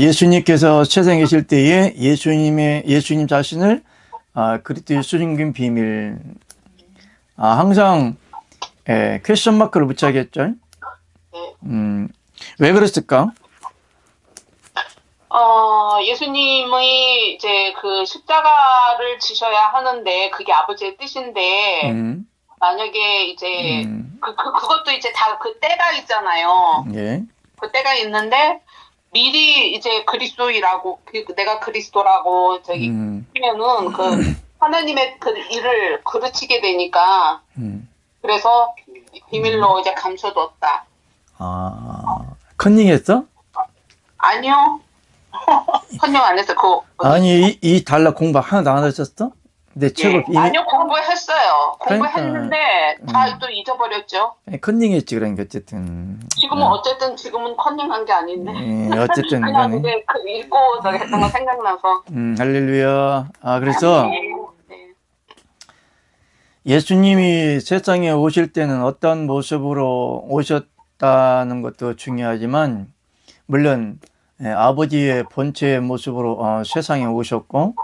예수님께서 세상에 계실 때에 예수님 자신을 그리스도의 숨긴 비밀, 항상 퀘스천 마크를 붙여야겠죠. 왜 그랬을까? 예수님의 이제 그 십자가를 지셔야 하는데 그게 아버지의 뜻인데 만약에 이제 그것도 이제 다 그 때가 있잖아요. 예. 그 때가 있는데 미리 이제 그리스도이라고 내가 그리스도라고 저기 하면은 그 하나님의 그 일을 그르치게 되니까 그래서 비밀로 이제 감춰뒀다. 컨닝했어? 아니요. 헌령 안 했어. 아니 이 달러 공부 하나도 안 하셨어? 내 책을 아니요, 공부했어요. 그러니까, 공부했는데 다 또 잊어버렸죠. 컨닝했지. 그러니까 어쨌든 지금은 컨닝한 게 아닌데. 어쨌든 그냥 이제 읽고 저기 했던 거 생각나서. 할렐루야. 그래서 네. 예수님이 세상에 오실 때는 어떤 모습으로 오셨다는 것도 중요하지만, 물론 아버지의 본체의 모습으로 세상에 오셨고,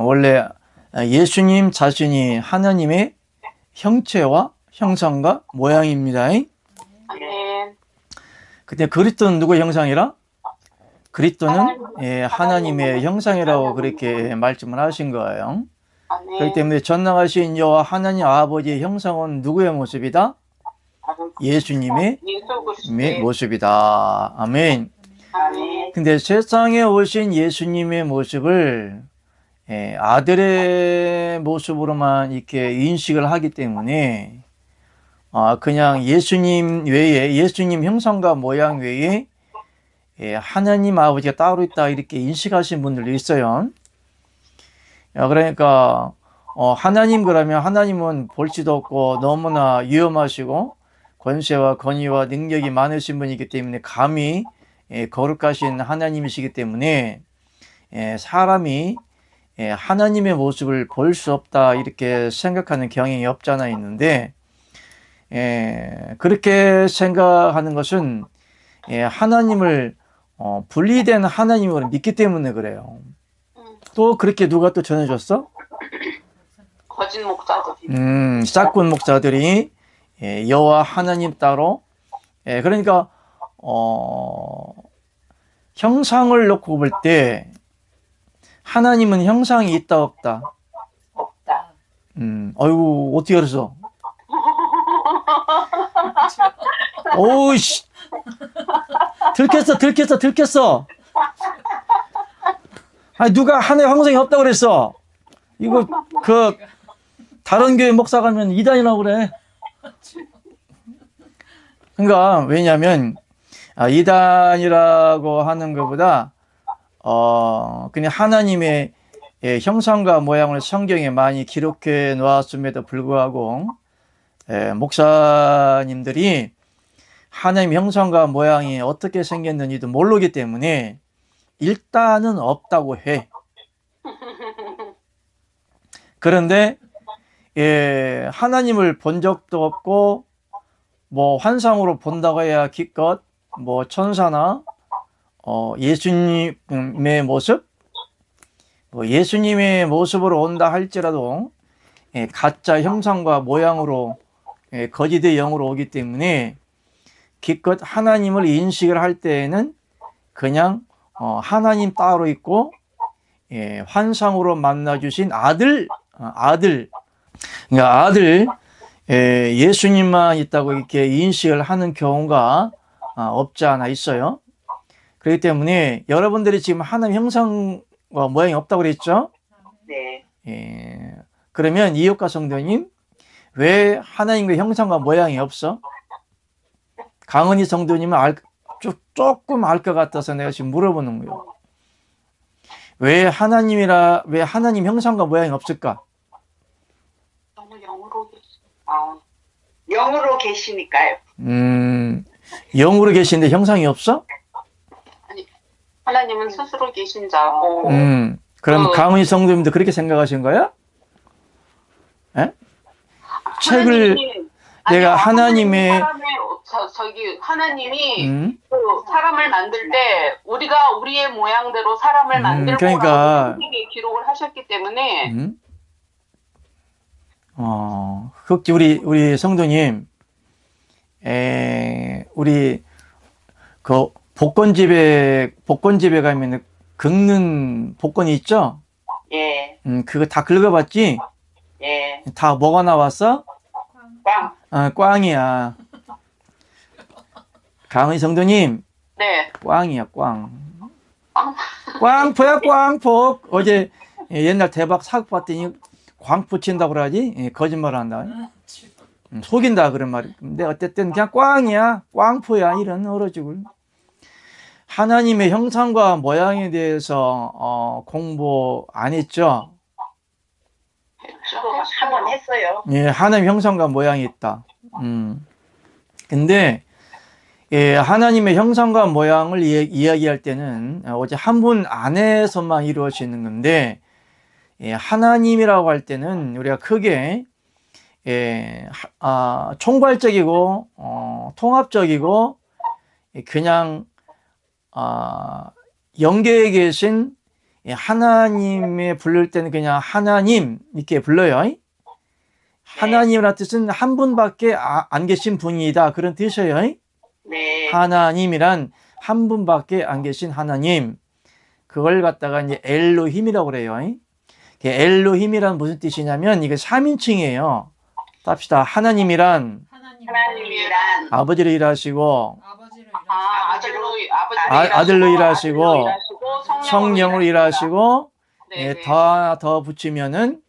원래 예수님 자신이 하나님의 형체와 형상과 모양입니다. 아멘. 근데 그리스도는 누구의 형상이라? 그리스도는 하나님의 형상이라고 그렇게 말씀을 하신 거예요. 아멘. 그렇기 때문에 전능하신 여호와 하나님 아버지의 형상은 누구의 모습이다? 예수님의 모습이다. 아멘. 아멘. 근데 세상에 오신 예수님의 모습을 아들의 모습으로만 이렇게 인식을 하기 때문에 그냥 예수님 외에, 예수님 형상과 모양 외에 하나님 아버지가 따로 있다 이렇게 인식하신 분들도 있어요. 그러니까 하나님 그러면 하나님은 볼지도 없고 너무나 위험하시고 권세와 권위와 능력이 많으신 분이기 때문에 감히 거룩하신 하나님이시기 때문에 사람이 하나님의 모습을 볼 수 없다 이렇게 생각하는 경향이 없잖아 있는데, 그렇게 생각하는 것은 하나님을 분리된 하나님을 믿기 때문에 그래요. 또 그렇게 누가 또 전해줬어? 거짓 목사들이. 싹군 목사들이 여호와 하나님 따로, 그러니까 형상을 놓고 볼 때 하나님은 형상이 있다 없다? 없다. 아이고 어떻게 알았어? 오이씨, 들켰어. 아니 누가 하나님 형상이 없다고 그랬어? 이거 다른 교회 목사 가면 이단이라고 그래. 그러니까 왜냐하면 이단이라고 하는 것보다 그냥 하나님의 형상과 모양을 성경에 많이 기록해 놓았음에도 불구하고 목사님들이 하나님 형상과 모양이 어떻게 생겼는지도 모르기 때문에 일단은 없다고 해. 그런데 하나님을 본 적도 없고 뭐 환상으로 본다고 해야 기껏 뭐 천사나 예수님의 모습, 예수님의 모습으로 온다 할지라도 가짜 형상과 모양으로 거짓의 영으로 오기 때문에 기껏 하나님을 인식을 할 때에는 그냥 하나님 따로 있고 환상으로 만나주신 아들, 그러니까 아들 예수님만 있다고 이렇게 인식을 하는 경우가 없지 않아 있어요. 그렇기 때문에 여러분들이 지금 하나님 형상과 모양이 없다고 그랬죠? 네. 그러면 이효과 성도님, 왜 하나님의 형상과 모양이 없어? 강은희 성도님은 조금 알 것 같아서 내가 지금 물어보는 거예요. 왜 하나님 형상과 모양이 없을까? 영으로 계시니까요. 영으로 계시는데 형상이 없어? 아니, 하나님은 스스로 계신 자고. 그럼 강은희 성도님도 그렇게 생각하신 거야? 책을 내가 하나님의 저기 하나님이 음? 그 사람을 만들 때 우리가 우리의 모양대로 사람을 만들고 그러니까, 라고 기록을 하셨기 때문에 음? 흑기 우리 성도님, 우리 그 복권집에 가면 긁는 복권이 있죠? 예, 그거 다 긁어봤지? 예, 다 뭐가 나왔어? 꽝. 꽝이야. 강의 성도님, 네, 꽝이야, 꽝. 꽝. 꽝포야, 꽝포. 어제 옛날 대박 사고 봤더니 광포 친다고 그러지? 거짓말 한다. 속인다, 그런 말이. 근데 어쨌든 그냥 꽝이야, 꽝포야, 이런 어러지고. 하나님의 형상과 모양에 대해서 공부 안 했죠? 한번 했어요. 예, 하나님 형상과 모양이 있다. 근데 하나님의 형상과 모양을 이야기할 때는 어제 한 분 안에서만 이루어지는 건데, 하나님이라고 할 때는 우리가 크게 총괄적이고 통합적이고 그냥 영계에 계신 하나님에 부를 때는 그냥 하나님 이렇게 불러요. 하나님이라는 뜻은 한 분밖에 안 계신 분이다, 그런 뜻이에요. 네. 하나님이란 한 분밖에 안 계신 하나님, 그걸 갖다가 이제 엘로힘이라고 그래요. 엘로힘이란 무슨 뜻이냐면 이게 3인칭이에요. 합시다. 하나님이란 아버지를 일하시고 아들로 일하시고 성령으로 일하시고 네. 더 붙이면은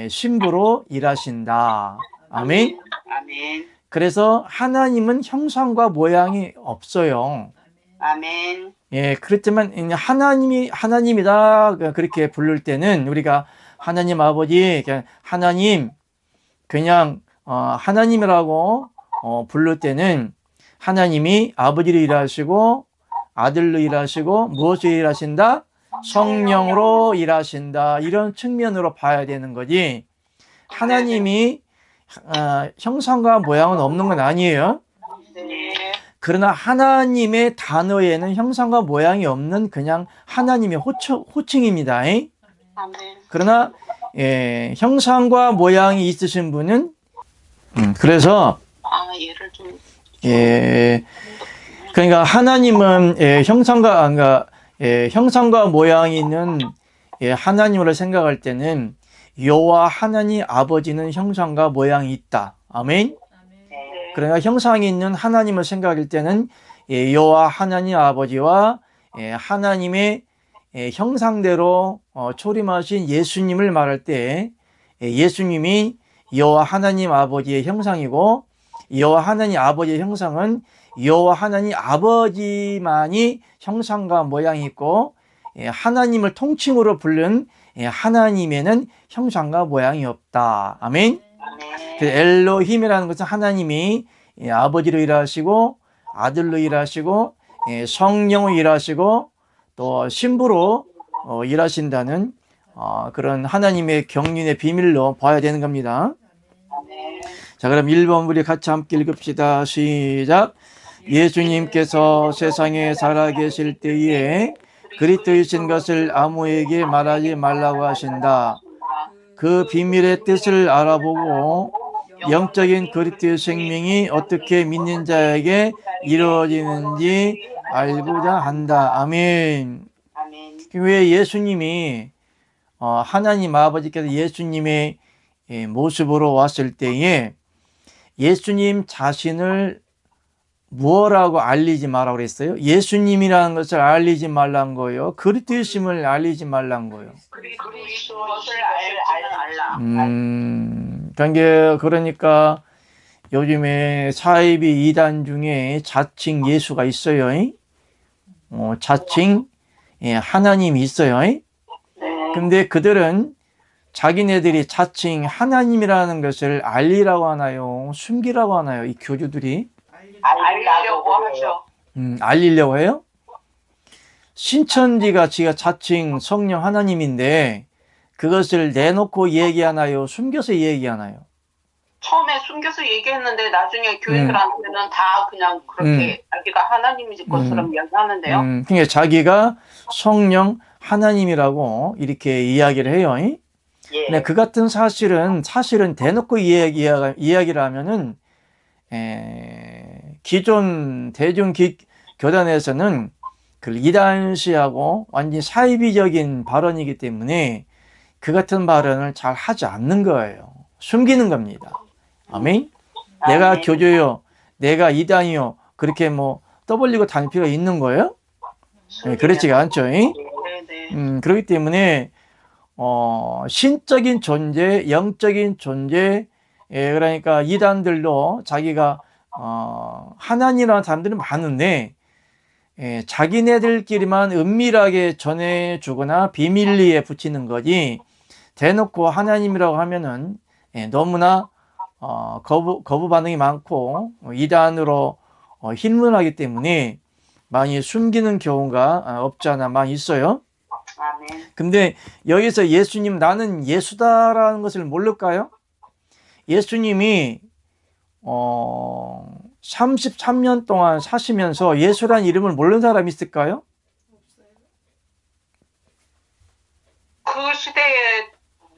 신부로 일하신다. 아멘. 아멘. 그래서 하나님은 형상과 모양이 없어요. 아멘. 그렇지만 하나님이다 그렇게 부를 때는 우리가 하나님 아버지, 하나님 그냥 하나님이라고 부를 때는 하나님이 아버지로 일하시고 아들로 일하시고 무엇으로 일하신다? 성령으로 일하신다, 이런 측면으로 봐야 되는 거지. 하나님이 형상과 모양은 없는 건 아니에요. 네. 그러나 하나님의 단어에는 형상과 모양이 없는 그냥 하나님의 호칭입니다. 아멘. 그러나 형상과 모양이 있으신 분은 그래서 얘를 좀 그러니까 하나님은 형상과 모양이 있는 하나님으로 생각할 때는 여호와 하나님 아버지는 형상과 모양이 있다. 아멘. 네. 그러니까 형상이 있는 하나님을 생각할 때는 여호와 하나님 아버지와 하나님의 형상대로 초림하신 예수님을 말할 때 예수님이 여호와 하나님 아버지의 형상이고, 여호와 하나님 아버지의 형상은 여호와 하나님 아버지만이 형상과 모양이 있고, 하나님을 통칭으로 부른 하나님에는 형상과 모양이 없다. 아멘. 엘로힘이라는 것은 하나님이 아버지로 일하시고 아들로 일하시고 성령으로 일하시고 또 신부로 일하신다는 그런 하나님의 경륜의 비밀로 봐야 되는 겁니다. 자, 그럼 1번 우리 같이 함께 읽읍시다. 시작. 예수님께서 세상에 살아계실 때에 그리스도이신 것을 아무에게 말하지 말라고 하신다. 그 비밀의 뜻을 알아보고 영적인 그리스도의 생명이 어떻게 믿는 자에게 이루어지는지 알고자 한다. 아멘. 왜 예수님이 하나님 아버지께서 예수님의 모습으로 왔을 때에 예수님 자신을 무엇라고 알리지 말라고 그랬어요? 예수님이라는 것을 알리지 말란 거예요? 그리스도심을 알리지 말란 거예요? 그러니까 요즘에 사이비 이단 중에 자칭 예수가 있어요. 자칭 하나님이 있어요. 근데 그들은 자기네들이 자칭 하나님이라는 것을 알리라고 하나요? 숨기라고 하나요? 이 교주들이? 알리려고 하죠. 알리려고 해요? 신천지가 지가 자칭 성령 하나님인데 그것을 내놓고 얘기하나요? 숨겨서 얘기하나요? 처음에 숨겨서 얘기했는데 나중에 교인들한테는 다 그냥 그렇게 자기가 하나님이실 것처럼 이야기하는데요. 그러니까 자기가 성령 하나님이라고 이렇게 이야기를 해요. 예. 근데 그 같은 사실은 대놓고 이야기를 하면은 기존 대중 교단에서는 그 이단시하고 완전히 사이비적인 발언이기 때문에 그 같은 발언을 잘 하지 않는 거예요. 숨기는 겁니다. 아멘. 내가 교조요, 내가 이단이요, 그렇게 뭐 떠벌리고 다닐 필요가 있는 거예요? 네, 그렇지가 않죠. 그렇기 때문에 신적인 존재, 영적인 존재, 그러니까 이단들도 자기가 하나님이라는 사람들이 많은데 자기네들끼리만 은밀하게 전해주거나 비밀리에 붙이는 거지 대놓고 하나님이라고 하면은 너무나 거부 반응이 많고 이단으로 힐문하기 때문에 많이 숨기는 경우가 없지 않아 많이 있어요. 아멘. 근데 여기서 예수님 나는 예수다라는 것을 모를까요? 예수님이 33년 동안 사시면서 예수라는 이름을 모르는 사람이 있을까요? 그 시대에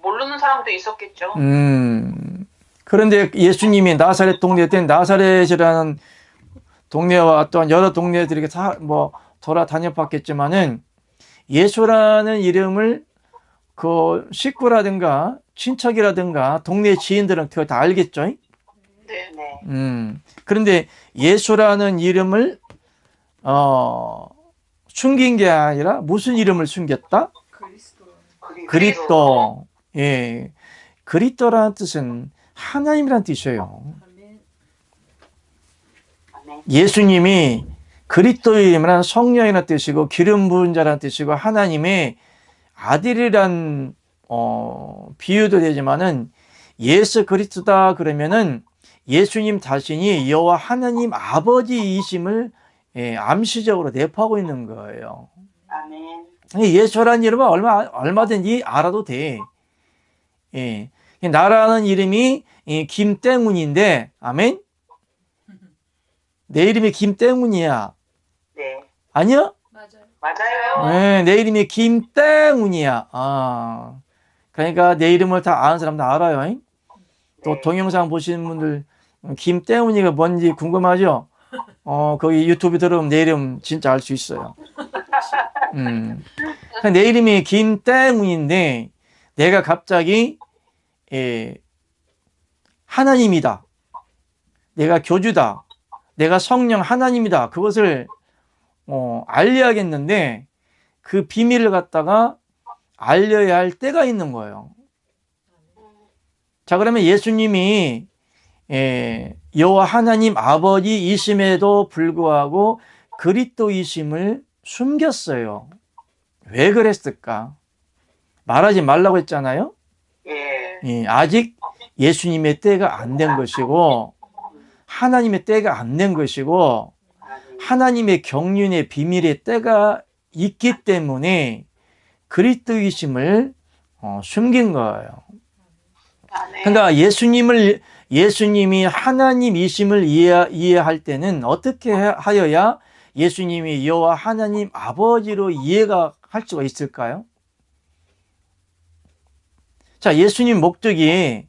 모르는 사람도 있었겠죠. 그런데 예수님이 나사렛 동네에 때 나사렛이라는 동네와 또한 여러 동네들에게 돌아다녀 봤겠지만은 예수라는 이름을 그 식구라든가 친척이라든가 동네 지인들은 그거 다 알겠죠? 네. 그런데 예수라는 이름을 숨긴 게 아니라 무슨 이름을 숨겼다? 그리스도. 예. 그리스도라는 뜻은 하나님이라는 뜻이에요. 예수님이 그리스도이라는 성령이라는 뜻이고 기름 부은 자라는 뜻이고 하나님의 아들이란 비유도 되지만은 예수 그리스도다 그러면은 예수님 자신이 여호와 하나님 아버지이심을 암시적으로 내포하고 있는 거예요. 아멘. 예수라는 이름은 얼마든지 알아도 돼. 예. 나라는 이름이 김땡훈인데, 아멘? 내 이름이 김땡훈이야. 네. 아니야? 맞아요. 네, 내 이름이 김땡훈이야. 그러니까 내 이름을 다 아는 사람도 알아요. 또 동영상 보시는 분들 김땡훈이가 뭔지 궁금하죠? 거기 유튜브 들어오면 내 이름 진짜 알 수 있어요. 내 이름이 김땡훈인데 내가 갑자기 하나님이다. 내가 교주다. 내가 성령 하나님이다. 그것을 알려야겠는데 그 비밀을 갖다가 알려야 할 때가 있는 거예요. 자, 그러면 예수님이 여호와 하나님 아버지이심에도 불구하고 그리스도이심을 숨겼어요. 왜 그랬을까? 말하지 말라고 했잖아요. 예. 아직 예수님의 때가 안 된 것이고 하나님의 때가 안 된 것이고 하나님의 경륜의 비밀의 때가 있기 때문에 그리스도이심을 숨긴 거예요. 그러니까 예수님이 하나님이심을 이해할 때는 어떻게 하여야 예수님이 여호와 하나님 아버지로 이해가 할 수가 있을까요? 자, 예수님 목적이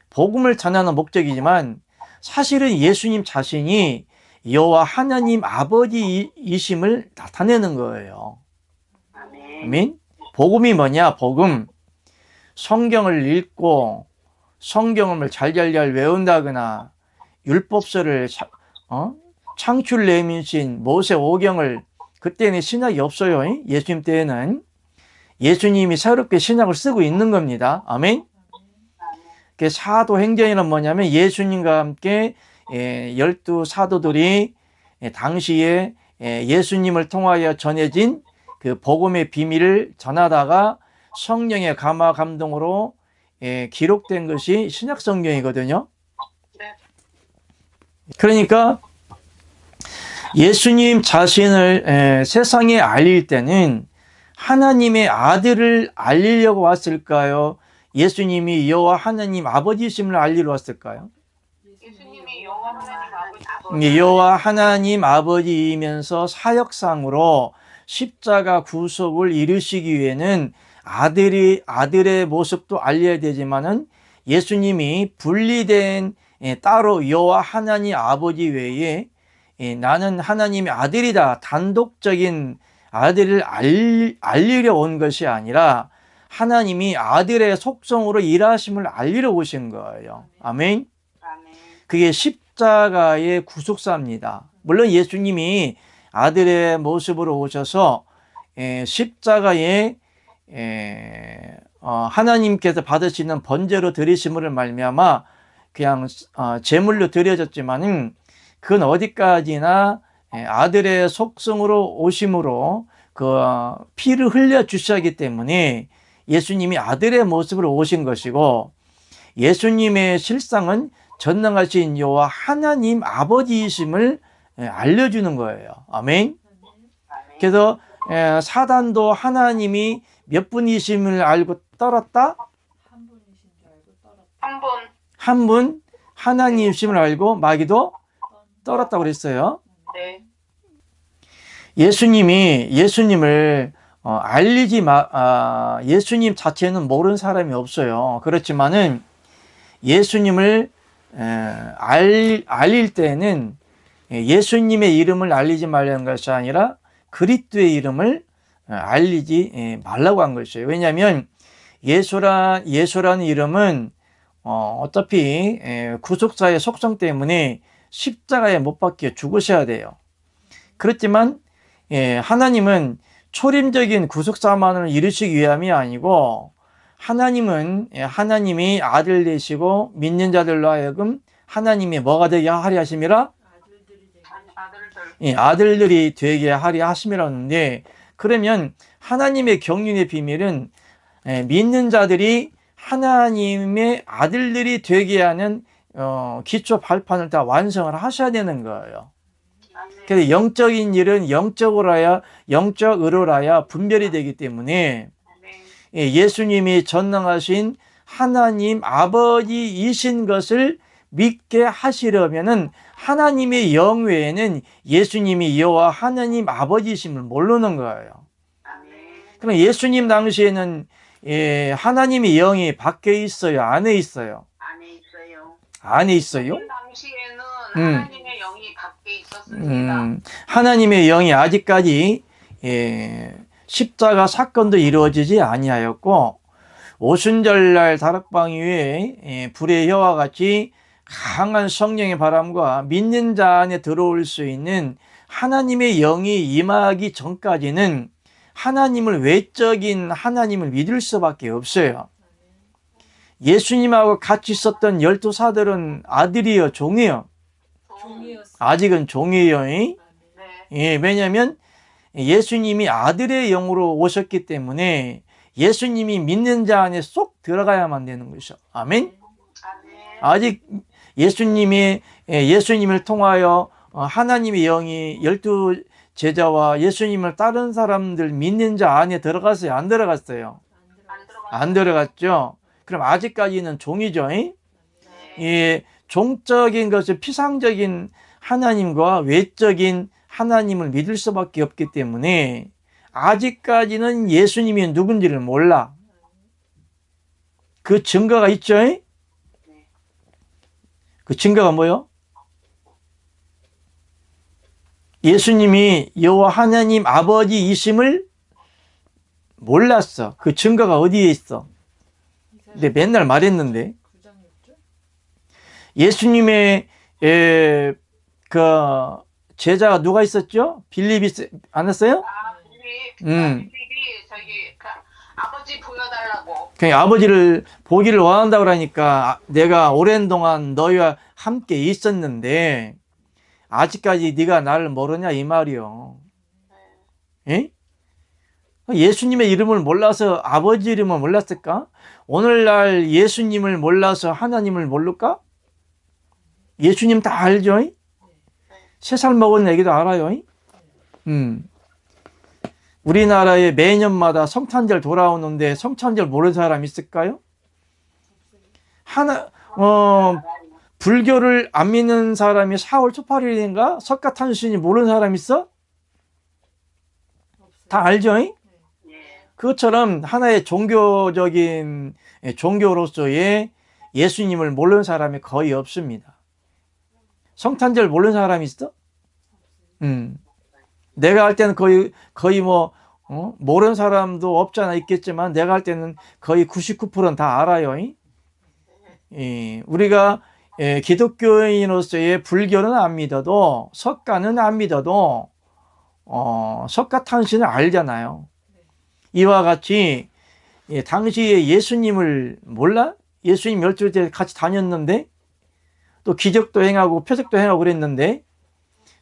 복음을 전하는 목적이지만 사실은 예수님 자신이 여호와 하나님 아버지이심을 나타내는 거예요. 아멘. 복음이 뭐냐? 복음. 성경을 읽고 성경을 잘잘잘 외운다거나 율법서를 창출 내민신 모세 오경을 그때는 신약이 없어요. 예수님 때에는 예수님이 새롭게 신약을 쓰고 있는 겁니다. 아멘. 사도행전이란 뭐냐면 예수님과 함께 12 사도들이 당시에 예수님을 통하여 전해진 그 복음의 비밀을 전하다가 성령의 감화 감동으로 기록된 것이 신약 성경이거든요. 그러니까 예수님 자신을 세상에 알릴 때는 하나님의 아들을 알리려고 왔을까요? 예수님이 여호와 하나님 아버지심을 알리러 왔을까요? 여호와 하나님 아버지이면서 사역상으로 십자가 구속을 이루시기 위해는 아들의 모습도 알려야 되지만은 예수님이 분리된 따로 여호와 하나님 아버지 외에 나는 하나님의 아들이다, 단독적인 아들을 알리려 온 것이 아니라 하나님이 아들의 속성으로 일하심을 알리러 오신 거예요. 아멘. 그게 십자가의 구속사입니다. 물론 예수님이 아들의 모습으로 오셔서 십자가에 하나님께서 받으시는 번제로 드리심을 말미암아 그냥 제물로 드려졌지만은 그건 어디까지나 아들의 속성으로 오심으로 그 피를 흘려 주시기 때문에 예수님이 아들의 모습으로 오신 것이고, 예수님의 실상은 전능하신 여호와 하나님 아버지이심을 알려주는 거예요. 아멘. 그래서 사단도 하나님이 몇 분이심을 알고 떨었다? 한 분 하나님이심을 알고 마귀도 떨었다고 그랬어요. 네. 예수님을 예수님 자체는 모르는 사람이 없어요. 그렇지만은 예수님을 알릴 때는 예수님의 이름을 알리지 말라는 것이 아니라 그리스도의 이름을 알리지 말라고 한 것이에요. 왜냐하면 예수라는 이름은 어차피 구속사의 속성 때문에 십자가에 못 박혀 죽으셔야 돼요. 그렇지만 하나님은 초림적인 구속사만을 이루시기 위함이 아니고, 하나님이 아들 되시고 믿는 자들로 하여금 하나님이 뭐가 되게 하리 하심이라? 아들들이 되게 하리 하심이라는데, 그러면 하나님의 경륜의 비밀은 믿는 자들이 하나님의 아들들이 되게 하는 기초 발판을 다 완성을 하셔야 되는 거예요. 그래서 영적인 일은 영적으로라야 분별이 되기 때문에 예수님이 전능하신 하나님 아버지이신 것을 믿게 하시려면은 하나님의 영 외에는 예수님이 여호와 하나님 아버지이심을 모르는 거예요. 그럼 예수님 당시에는 하나님의 영이 밖에 있어요? 안에 있어요? 안에 있어요? 당시에는 하나님의 영이 밖에 있었습니다. 하나님의 영이 아직까지 십자가 사건도 이루어지지 아니하였고, 오순절날 다락방 위에 불의 혀와 같이 강한 성령의 바람과 믿는 자 안에 들어올 수 있는 하나님의 영이 임하기 전까지는 외적인 하나님을 믿을 수밖에 없어요. 예수님하고 같이 있었던 12사들은 아들이요, 종이요? 아직은 종이에요. 왜냐하면 예수님이 아들의 영으로 오셨기 때문에 예수님이 믿는 자 안에 쏙 들어가야만 되는 것이죠. 아멘. 아직 예수님을 통하여 하나님의 영이 12제자와 예수님을 따른 사람들 믿는 자 안에 들어갔어요? 안 들어갔어요? 안 들어갔죠. 그럼 아직까지는 종이죠. 종적인 것을 피상적인 하나님과 외적인 하나님을 믿을 수밖에 없기 때문에 아직까지는 예수님이 누군지를 몰라. 그 증거가 있죠. 그 증거가 뭐요? 예수님이 여호와 하나님 아버지이심을 몰랐어. 그 증거가 어디에 있어? 근데 맨날 말했는데, 예수님의 그 제자가 누가 있었죠? 빌립이 안 했어요? 빌립이 저기 아버지 보여달라고. 그냥 아버지를 보기를 원한다고 그러니까, 내가 오랜 동안 너희와 함께 있었는데 아직까지 네가 나를 모르냐 이 말이요. 예수님의 이름을 몰라서 아버지 이름을 몰랐을까? 오늘날 예수님을 몰라서 하나님을 모를까? 예수님 다 알죠? 3살 먹은 애기도 알아요. 우리나라에 매년마다 성탄절 돌아오는데 성탄절 모르는 사람 있을까요? 불교를 안 믿는 사람이 4월 초팔일인가 석가탄신이 모르는 사람 있어? 다 알죠? 예. 그것처럼 하나의 종교적인 종교로서의 예수님을 모르는 사람이 거의 없습니다. 성탄절 모르는 사람이 있어? 내가 할 때는 거의 뭐 모르는 사람도 없잖아. 있겠지만 내가 할 때는 거의 99%는 다 알아요. 우리가 기독교인으로서의 불교는 안 믿어도 석가는 안 믿어도 석가탄신을 알잖아요. 이와 같이 당시에 예수님을 몰라? 예수님 12살 때 같이 다녔는데 또 기적도 행하고 표적도 행하고 그랬는데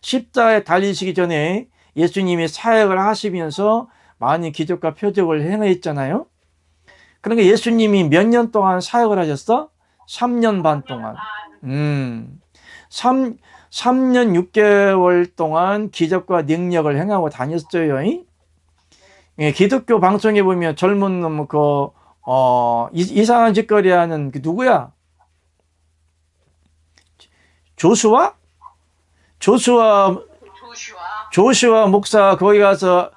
십자가에 달리시기 전에 예수님이 사역을 하시면서 많은 기적과 표적을 행했잖아요. 그러니까 예수님이 몇 년 동안 사역을 하셨어? 3년 반 동안. 3년 6개월 동안 기적과 능력을 행하고 다녔어요. 기독교 방송에 보면 젊은 놈, 이상한 짓거리 하는 그 누구야? 조슈아 목사 거기 가서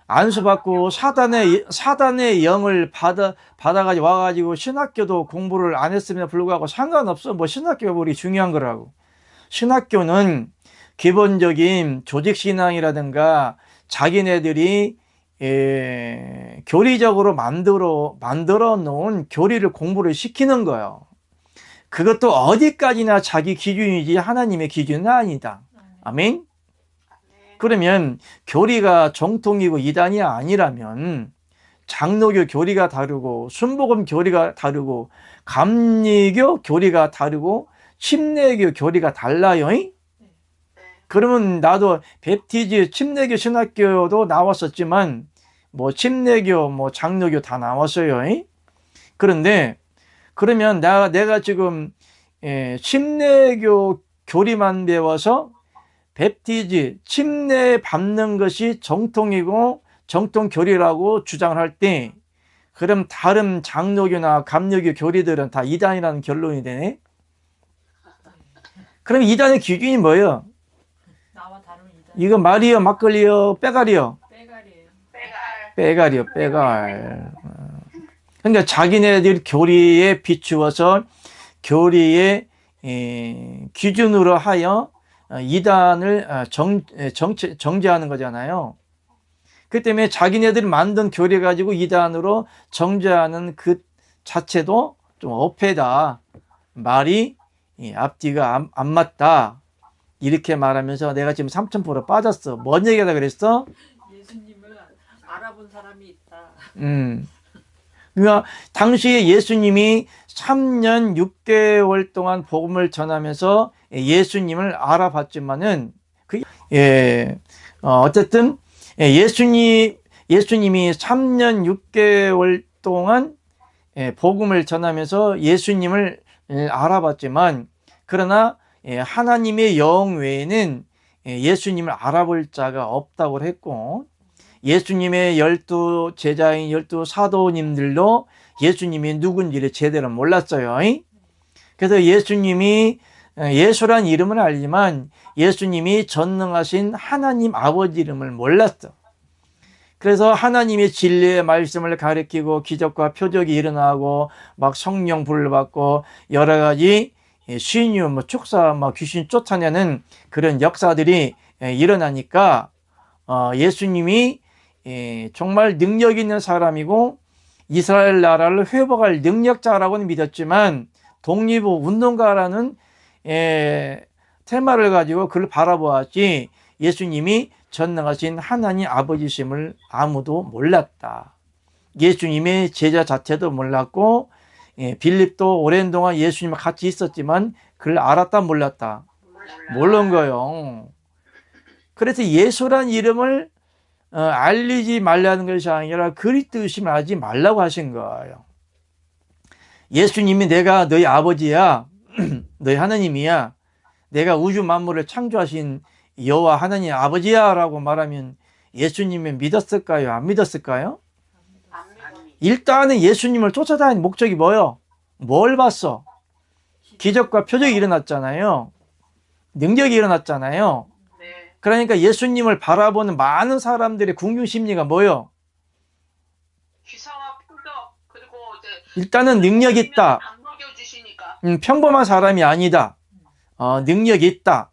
안수받고 사단의 영을 받아가지고 와가지고 신학교도 공부를 안 했음에도 불구하고 상관없어. 뭐 신학교가 우리 중요한 거라고. 신학교는 기본적인 조직신앙이라든가 자기네들이 교리적으로 만들어 놓은 교리를 공부를 시키는 거예요. 그것도 어디까지나 자기 기준이지 하나님의 기준은 아니다. 아멘? 그러면 교리가 정통이고 이단이 아니라면 장로교 교리가 다르고 순복음 교리가 다르고 감리교 교리가 다르고 침례교 교리가 달라요. 그러면 나도 베프티즈 침례교 신학교도 나왔었지만 뭐 침례교 뭐 장로교 다 나왔어요. 그런데 그러면 내가 지금 침례교 교리만 배워서 베프티즈 침례 밟는 것이 정통이고 정통 교리라고 주장을 할 때 그럼 다른 장로교나 감리교 교리들은 다 이단이라는 결론이 되네. 그럼 이단의 기준이 뭐예요? 나와 다른 이단. 이거 말이요, 막걸리요, 빼갈이요? 빼갈이에요. 빼갈이요, 빼갈. 그러니까 자기네들 교리에 비추어서 교리의 기준으로 하여 이단을 정죄하는 거잖아요. 그 때문에 자기네들이 만든 교리 가지고 이단으로 정죄하는 그 자체도 좀 어폐다. 말이 앞뒤가 안 맞다. 이렇게 말하면서 내가 지금 3000% 빠졌어. 뭔 얘기하다 그랬어? 예수님을 알아본 사람이 있다. 그러니까 당시에 예수님이 3년 6개월 동안 복음을 전하면서 예수님을 알아봤지만은 어쨌든 예수님이 3년 6개월 동안 복음을 전하면서 예수님을 알아봤지만 그러나 하나님의 영 외에는 예수님을 알아볼 자가 없다고 했고 예수님의 12 제자인 12 사도님들도 예수님이 누군지를 제대로 몰랐어요. 그래서 예수님이 예수란 이름은 알지만 예수님이 전능하신 하나님 아버지 이름을 몰랐어. 그래서 하나님의 진리의 말씀을 가리키고 기적과 표적이 일어나고 막 성령 불을 받고 여러 가지 신유, 축사, 귀신 쫓아내는 그런 역사들이 일어나니까 예수님이 정말 능력 있는 사람이고 이스라엘 나라를 회복할 능력자라고는 믿었지만 독립운동가라는 테마를 가지고 그를 바라보았지 예수님이 전능하신 하나님 아버지심을 아무도 몰랐다. 예수님의 제자 자체도 몰랐고 빌립도 오랜 동안 예수님과 같이 있었지만 그를 알았다 몰랐다? 모르는 거예요. 그래서 예수란 이름을 알리지 말라는 것이 아니라 그리스도 의심을 하지 말라고 하신 거예요. 예수님이 내가 너희 아버지야, 너희 하나님이야, 내가 우주 만물을 창조하신 여호와 하나님 아버지야 라고 말하면 예수님이 믿었을까요? 안 믿었을까요? 일단은 예수님을 쫓아다니는 목적이 뭐예요? 뭘 봤어? 기적과 표적이 일어났잖아요. 능력이 일어났잖아요. 네. 그러니까 예수님을 바라보는 많은 사람들의 궁중 심리가 뭐예요? 기사와 표적 그리고 이제 일단은 능력이 있다. 안 먹여주시니까. 평범한 사람이 아니다. 능력이 있다.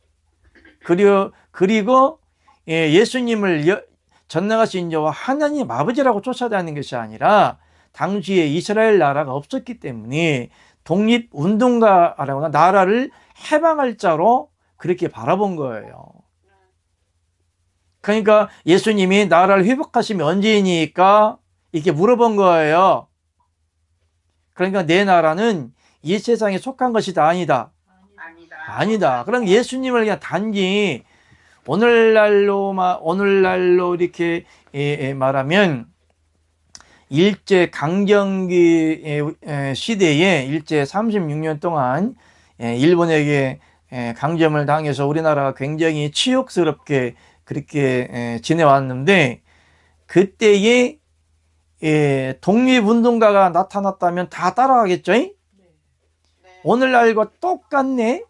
그리고 예수님을 전능하신 여호와 하나님 아버지라고 쫓아다니는 것이 아니라 당시에 이스라엘 나라가 없었기 때문에 독립운동가라거나 나라를 해방할 자로 그렇게 바라본 거예요. 그러니까 예수님이 나라를 회복하시면 언제이니까 이렇게 물어본 거예요. 그러니까 내 나라는 이 세상에 속한 것이다 아니다. 아니다. 그럼 예수님을 그냥 단지 오늘날로 이렇게 말하면 일제 강점기 시대에 일제 36년 동안 일본에게 강점을 당해서 우리나라가 굉장히 치욕스럽게 그렇게 지내왔는데 그때에 독립운동가가 나타났다면 다 따라가겠죠? 네. 오늘날과 똑같네.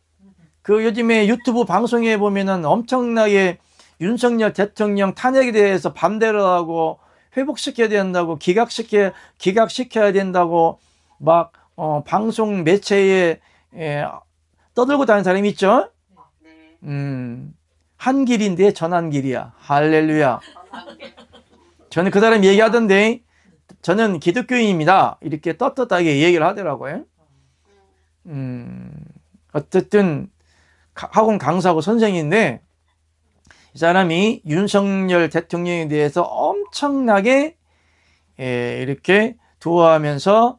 그 요즘에 유튜브 방송에 보면은 엄청나게 윤석열 대통령 탄핵에 대해서 반대를 하고 회복시켜야 된다고 기각시켜야 된다고 막 방송 매체에 떠들고 다니는 사람이 있죠? 네. 한 길인데 전한 길이야. 할렐루야. 저는 그 사람 얘기하던데 저는 기독교인입니다. 이렇게 떳떳하게 얘기를 하더라고요. 어쨌든 학원 강사고 선생인데 이 사람이 윤석열 대통령에 대해서 엄청나게 이렇게 보호하면서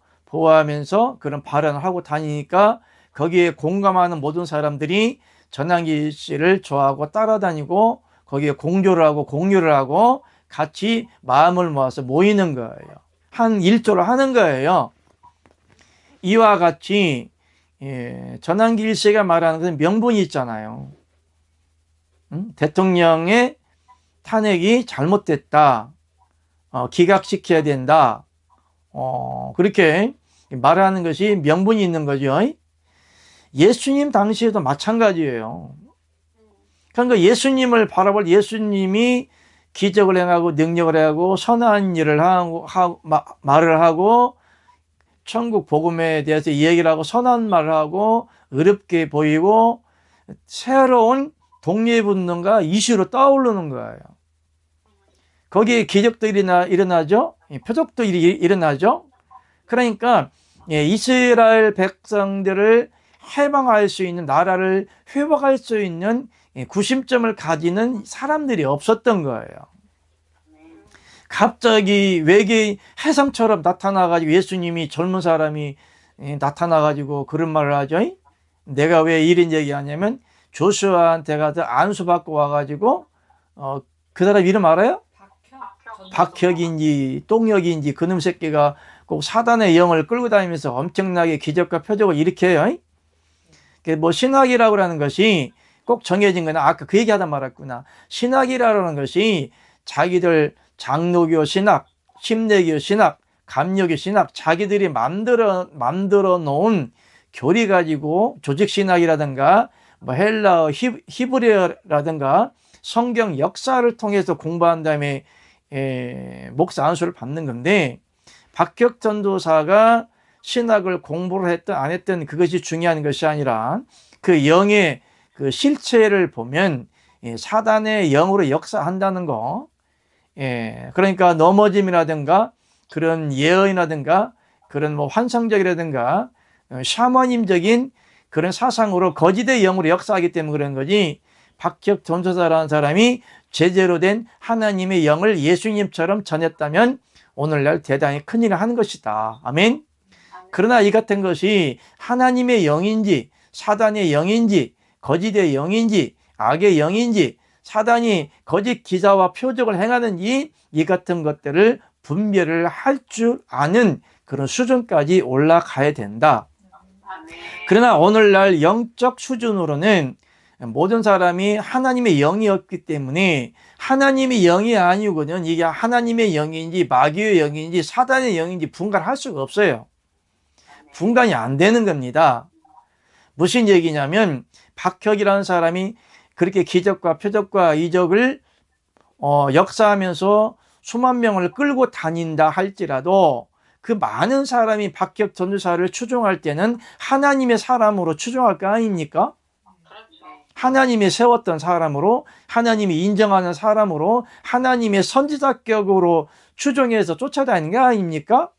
그런 발언을 하고 다니니까 거기에 공감하는 모든 사람들이 전환기 씨를 좋아하고 따라다니고 거기에 공유를 하고 같이 마음을 모아서 모이는 거예요. 한 일조를 하는 거예요. 이와 같이 전환기 씨가 말하는 것은 명분이 있잖아요. 대통령의 탄핵이 잘못됐다. 기각시켜야 된다. 그렇게 말하는 것이 명분이 있는 거죠. 예수님 당시에도 마찬가지예요. 그러니까 예수님을 바라볼 예수님이 기적을 행하고 능력을 행하고 선한 일을 말을 하고 천국 복음에 대해서 얘기를 하고 선한 말을 하고 의롭게 보이고 새로운 독립운동가 이슈로 떠오르는 거예요. 거기에 기적도 일어나죠. 표적도 일어나죠. 그러니까 이스라엘 백성들을 해방할 수 있는 나라를 회복할 수 있는 구심점을 가지는 사람들이 없었던 거예요. 갑자기 외계인 혜성처럼 나타나가지고 예수님이 젊은 사람이 나타나가지고 그런 말을 하죠. 내가 왜 이런 얘기하냐면 조슈아한테 가서 안수받고 와가지고 그 사람 이름 알아요? 박혁인지 똥혁인지 그놈 새끼가 꼭 사단의 영을 끌고 다니면서 엄청나게 기적과 표적을 일으켜요. 뭐 신학이라고 하는 것이 꼭 정해진 거나 아까 그 얘기 하다 말았구나. 신학이라고 하는 것이 자기들 장로교 신학, 침례교 신학, 감리교 신학 자기들이 만들어 놓은 교리 가지고 조직 신학이라든가 뭐 헬라어, 히브리어라든가 성경 역사를 통해서 공부한 다음에 목사 안수를 받는 건데 박혁 전도사가 신학을 공부를 했든 안 했든 그것이 중요한 것이 아니라 그 영의 그 실체를 보면 사단의 영으로 역사한다는 거. 그러니까 넘어짐이라든가 그런 예언이라든가 그런 뭐 환상적이라든가 샤머님적인 그런 사상으로 거짓의 영으로 역사하기 때문에 그런 거지. 박혁 전도사라는 사람이 제대로 된 하나님의 영을 예수님처럼 전했다면 오늘날 대단히 큰일을 하는 것이다. 아멘. 그러나 이 같은 것이 하나님의 영인지 사단의 영인지 거짓의 영인지 악의 영인지 사단이 거짓 기사와 표적을 행하는지 이 같은 것들을 분별을 할 줄 아는 그런 수준까지 올라가야 된다. 그러나 오늘날 영적 수준으로는 모든 사람이 하나님의 영이 없기 때문에 하나님의 영이 아니고는 이게 하나님의 영인지 마귀의 영인지 사단의 영인지 분간할 수가 없어요. 분간이 안 되는 겁니다. 무슨 얘기냐면 박혁이라는 사람이 그렇게 기적과 표적과 이적을 역사하면서 수만 명을 끌고 다닌다 할지라도 그 많은 사람이 박혁 전도사를 추종할 때는 하나님의 사람으로 추종할 거 아닙니까? 그렇죠. 하나님이 세웠던 사람으로, 하나님이 인정하는 사람으로, 하나님의 선지자격으로 추종해서 쫓아다니는 게 아닙니까?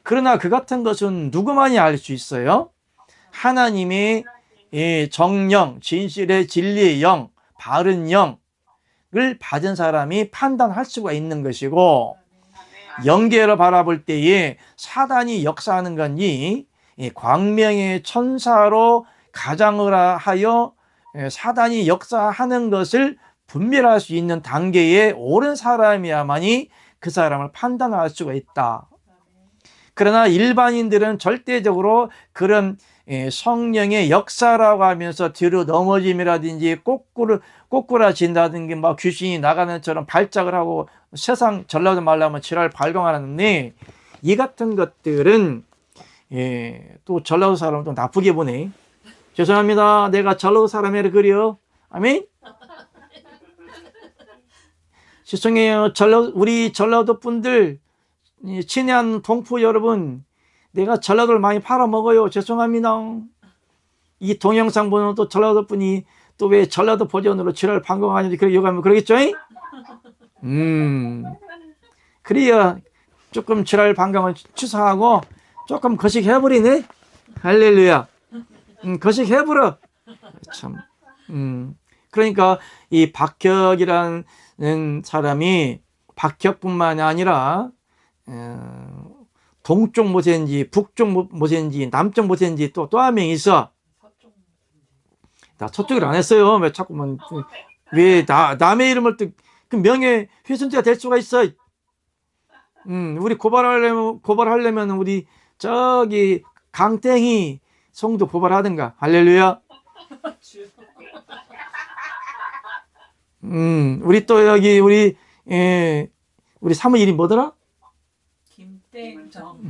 그러나 그 같은 것은 누구만이 알 수 있어요? 하나님의 정령, 진실의 진리의 영, 바른 영을 받은 사람이 판단할 수가 있는 것이고, 영계를 바라볼 때에 사단이 역사하는 건지 광명의 천사로 가장을 하여 사단이 역사하는 것을 분별할 수 있는 단계에 오른 사람이야만이 그 사람을 판단할 수가 있다. 그러나 일반인들은 절대적으로 그런 성령의 역사라고 하면서 뒤로 넘어짐이라든지 꼬꾸라진다든지 막 귀신이 나가는 것처럼 발작을 하고 세상 전라도 말로 하면 지랄 발광하는데, 이 같은 것들은 또 전라도 사람은 또 나쁘게 보네. 죄송합니다. 내가 전라도 사람이라 그래요. 아멘. 죄송해요. 우리 전라도 분들, 친한 동포 여러분, 내가 전라도를 많이 팔아먹어요. 죄송합니다. 이 동영상 보는 또 전라도 분이 또 왜 전라도 버전으로 지랄 방송하는지 그렇게 욕하면 그러겠죠? 그래야 조금 지랄 방송을 취소하고 조금 거식해버리네. 할렐루야. 거식해버려. 참. 그러니까 이 박혁이라는 사람이 박혁뿐만 아니라 동쪽 모세인지 북쪽 모세인지 남쪽 모세인지 또 한 명 있어. 나 서쪽을 안 했어요. 왜 자꾸만 왜 남의 이름을 또 그 명예 훼손죄가 될 수가 있어. 우리 고발하려면 우리 저기 강땡이 성도 고발하든가. 할렐루야. 우리 또 여기 우리 사모 이름이 뭐더라? 김땡정.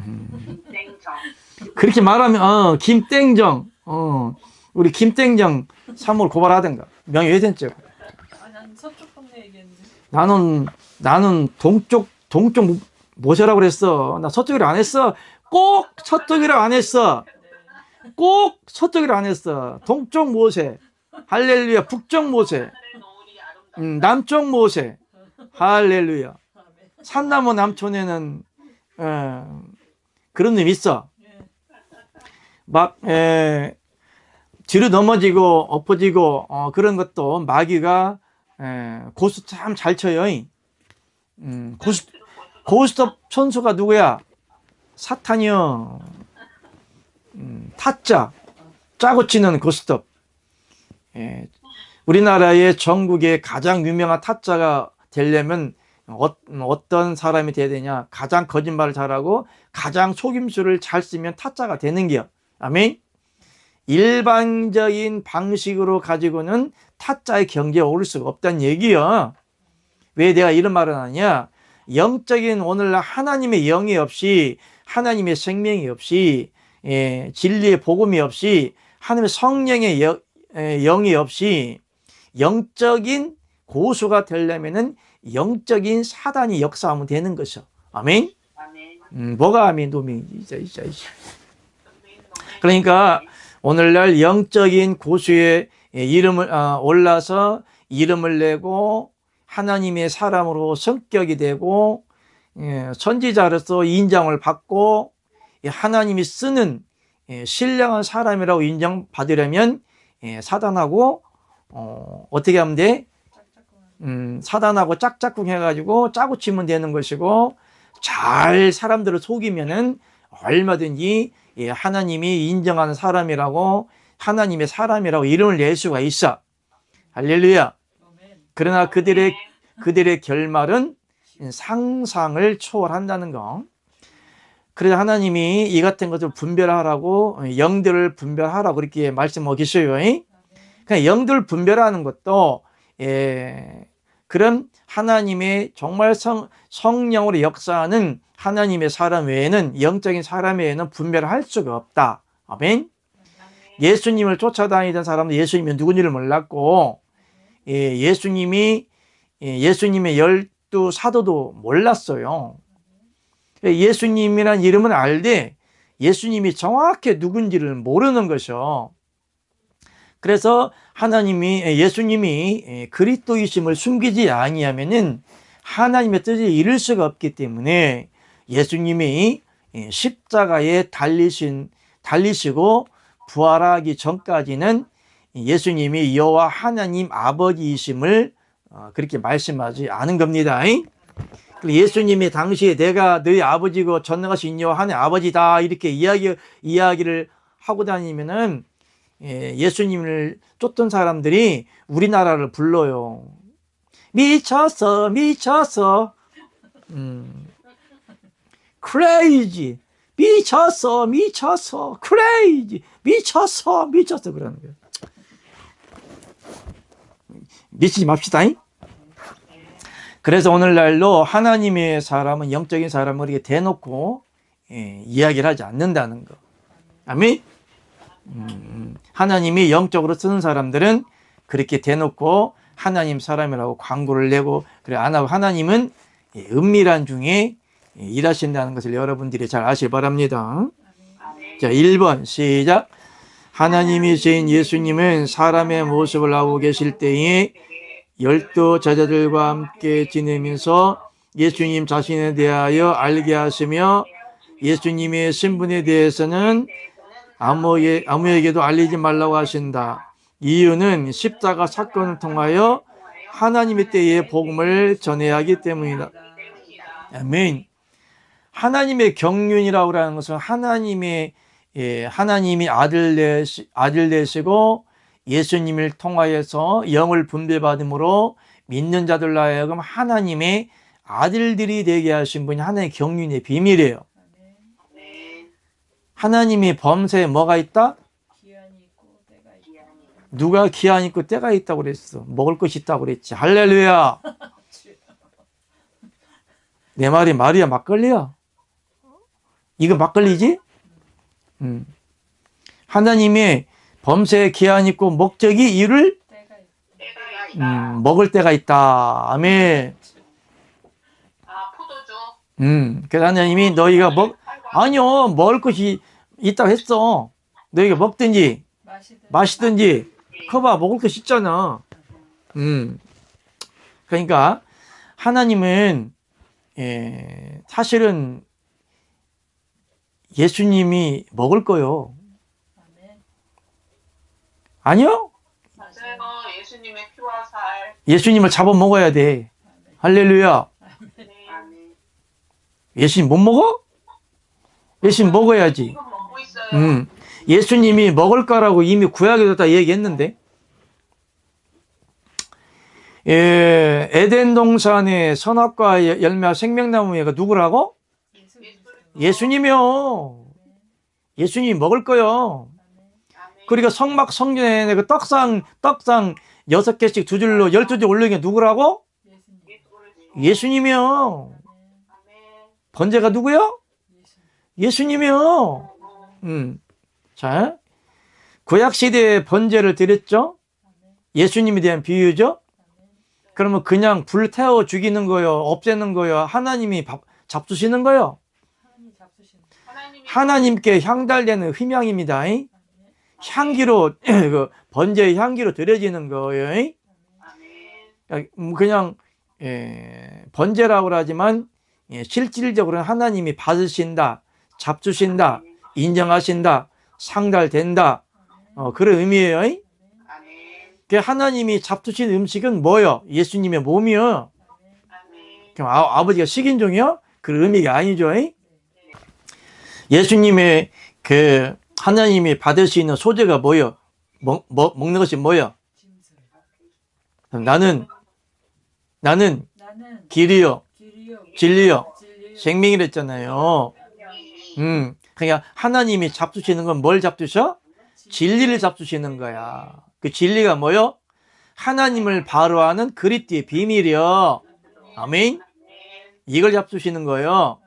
그렇게 말하면 김땡정. 우리 김땡정 사모를 고발하든가. 명예훼손죄. 난 서쪽 동네 얘기했는데. 나는 동쪽 모세라고 그랬어. 나 서쪽이라 안 했어. 꼭 서쪽이라 안 했어. 꼭 서쪽이라 안 했어. 동쪽 모세. 할렐루야. 북쪽 모세. 남쪽 모세. 할렐루야. 산나무 남촌에는 그런 놈 있어. 막 뒤로 넘어지고 엎어지고 그런 것도 마귀가 고수 참 잘 쳐요. 고스톱 선수가 누구야? 사탄이요. 타짜 짜고 치는 고스톱. 우리나라의 전국에 가장 유명한 타짜가 되려면 어떤 사람이 돼야 되냐? 가장 거짓말을 잘하고 가장 속임수를 잘 쓰면 타짜가 되는 게요. 아멘. 일반적인 방식으로 가지고는 타짜의 경지에 오를 수가 없다는 얘기요. 왜 내가 이런 말을 하냐? 영적인 오늘날 하나님의 영이 없이, 하나님의 생명이 없이, 진리의 복음이 없이, 하나님의 성령의 영이 없이 영적인 고수가 되려면은 영적인 사단이 역사하면 되는 것이요. 아멘. 뭐가 아멘 도미 이자. 그러니까 오늘날 영적인 고수의 이름을 올라서 이름을 내고 하나님의 사람으로 성격이 되고 선지자로서 인정을 받고 하나님이 쓰는 신령한 사람이라고 인정받으려면 사단하고 어떻게 하면 돼? 사단하고 짝짝꿍 해가지고 짜고 치면 되는 것이고, 잘 사람들을 속이면은 얼마든지 하나님이 인정하는 사람이라고, 하나님의 사람이라고 이름을 낼 수가 있어. 할렐루야. 그러나 그들의 결말은 상상을 초월한다는 거. 그래서 하나님이 이 같은 것을 분별하라고, 영들을 분별하라고 그렇게 말씀하고 계셔요. 그러니까 영들 분별하는 것도 그런 하나님의 정말 성령으로 역사하는 하나님의 사람 외에는, 영적인 사람 외에는 분별할 수가 없다. 아멘. 예수님을 쫓아다니던 사람도 예수님이 누군지를 몰랐고, 예수님의 12 사도도 몰랐어요. 예수님이란 이름은 알되 예수님이 정확히 누군지를 모르는 것이요. 그래서 예수님이 그리스도이심을 숨기지 아니하면은 하나님의 뜻을 이룰 수가 없기 때문에 예수님이 십자가에 달리시고 부활하기 전까지는 예수님이 여호와 하나님 아버지이심을 그렇게 말씀하지 않은 겁니다. 예수님이 당시에 내가 너희 아버지고 전능하신 여호와 하나님 아버지다 이렇게 이야기를 하고 다니면은 예수님을 쫓던 사람들이 우리나라를 불러요. 미쳤어. crazy. 미쳤어. crazy. 미쳤어. 그러는 거예요. 미치지 맙시다. 그래서 오늘날도 하나님의 사람은, 영적인 사람을 이렇게 대놓고 이야기를 하지 않는다는 거. 아멘? 하나님이 영적으로 쓰는 사람들은 그렇게 대놓고 하나님 사람이라고 광고를 내고 그래 안 하고, 하나님은 은밀한 중에 일하신다는 것을 여러분들이 잘 아시기 바랍니다. 자, 1번 시작. 하나님이신 예수님은 사람의 모습을 하고 계실 때에 12 제자들과 함께 지내면서 예수님 자신에 대하여 알게 하시며 예수님의 신분에 대해서는 아무에게도 알리지 말라고 하신다. 이유는 십자가 사건을 통하여 하나님의 때에 복음을 전해야 하기 때문이다. 아멘. 하나님의 경륜이라고 하는 것은 하나님이 아들 되시고 예수님을 통하여서 영을 분배받음으로 믿는 자들로 하여금 하나님의 아들들이 되게 하신 분이 하나님의 경륜의 비밀이에요. 하나님이 범사에 뭐가 있다? 기한이 있고 때가 있다. 누가 기한 있고 때가 있다고 그랬어? 먹을 것이 있다고 그랬지. 할렐루야. 내 말이 말이야 막걸리야? 이거 막걸리지? 하나님의 범사에 기한 있고 목적이 이룰 먹을 때가 있다. 아멘. 포도주. 그래서 하나님이 너희가 아니요, 먹을 것이 있다고 했어. 너희가 먹든지 마시든지 커봐, 먹을 것이 있잖아. 그러니까 하나님은 사실은 예수님이 먹을 거요. 아니요? 맞아요. 예수님의 피와 살. 예수님을 잡아 먹어야 돼. 할렐루야. 예수님 못 먹어? 예수님 먹어야지. 지금 먹고 있어요. 예수님이 먹을 거라고 이미 구약에도 다 얘기했는데, 에덴 동산의 선악과 열매와 생명나무가 누구라고? 예수님이요. 예수님이 먹을 거요. 그러니까 성막 성전에 그 떡상 6개씩 2줄로 12줄 올리는 게 누구라고? 예수님이요. 번제가 누구요? 예수님이요. 자, 구약 시대에 번제를 드렸죠. 예수님에 대한 비유죠. 그러면 그냥 불 태워 죽이는 거요, 없애는 거요, 하나님이 잡수시는 거요. 하나님께 향달되는 휘명입니다. 향기로 번제의 향기로 드려지는 거예요. 그냥 번제라고 하지만 실질적으로는 하나님이 받으신다, 잡수신다, 인정하신다, 상달된다, 그런 의미예요. 하나님이 잡수신 음식은 뭐요? 예수님의 몸이요. 그럼 아버지가 식인종이요? 그런 의미가 아니죠. 예수님의 하나님이 받을 수 있는 소재가 뭐요? 먹는 것이 뭐요? 나는 길이요, 진리요, 생명이라 했잖아요. 그러니까 하나님이 잡수시는 건 뭘 잡수셔? 진리를 잡수시는 거야. 그 진리가 뭐요? 하나님을 바로 아는 그리스도의 비밀이요. 아멘. 이걸 잡수시는 거예요.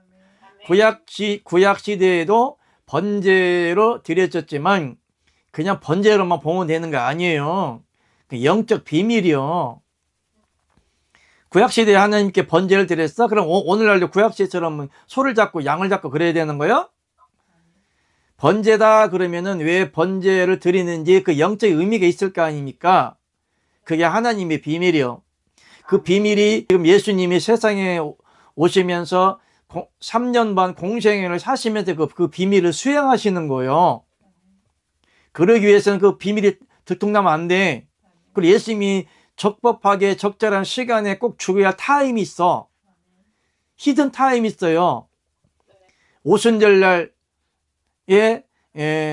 구약 시대에도 번제로 드려졌지만 그냥 번제로만 보면 되는 거 아니에요. 그 영적 비밀이요. 구약시대에 하나님께 번제를 드렸어? 그럼 오늘날도 구약시대처럼 소를 잡고 양을 잡고 그래야 되는 거예요? 번제다 그러면은 왜 번제를 드리는지 그 영적 의미가 있을 거 아닙니까? 그게 하나님의 비밀이요. 그 비밀이 지금 예수님이 세상에 오시면서 3년 반 공생애를 사시면서 그 비밀을 수행하시는 거예요. 그러기 위해서는 그 비밀이 들통나면 안 돼. 그리고 예수님이 적법하게 적절한 시간에 꼭 죽어야 할 타임이 있어. 히든 타임이 있어요. 오순절날에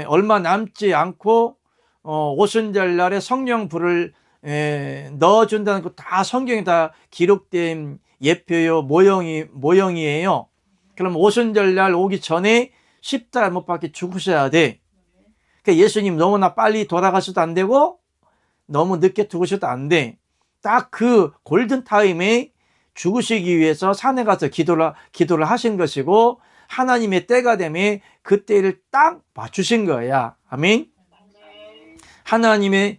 얼마 남지 않고 오순절날에 성령불을 넣어준다는 거 다 성경에 다 기록된 예표요 모형이에요. 그럼 오순절날 오기 전에 십자가 못 박혀 죽으셔야 돼. 그러니까 예수님 너무나 빨리 돌아가셔도 안 되고 너무 늦게 죽으셔도 안 돼. 딱 그 골든 타임에 죽으시기 위해서 산에 가서 기도를 하신 것이고 하나님의 때가 되면 그 때를 딱 맞추신 거야. 아멘. 하나님의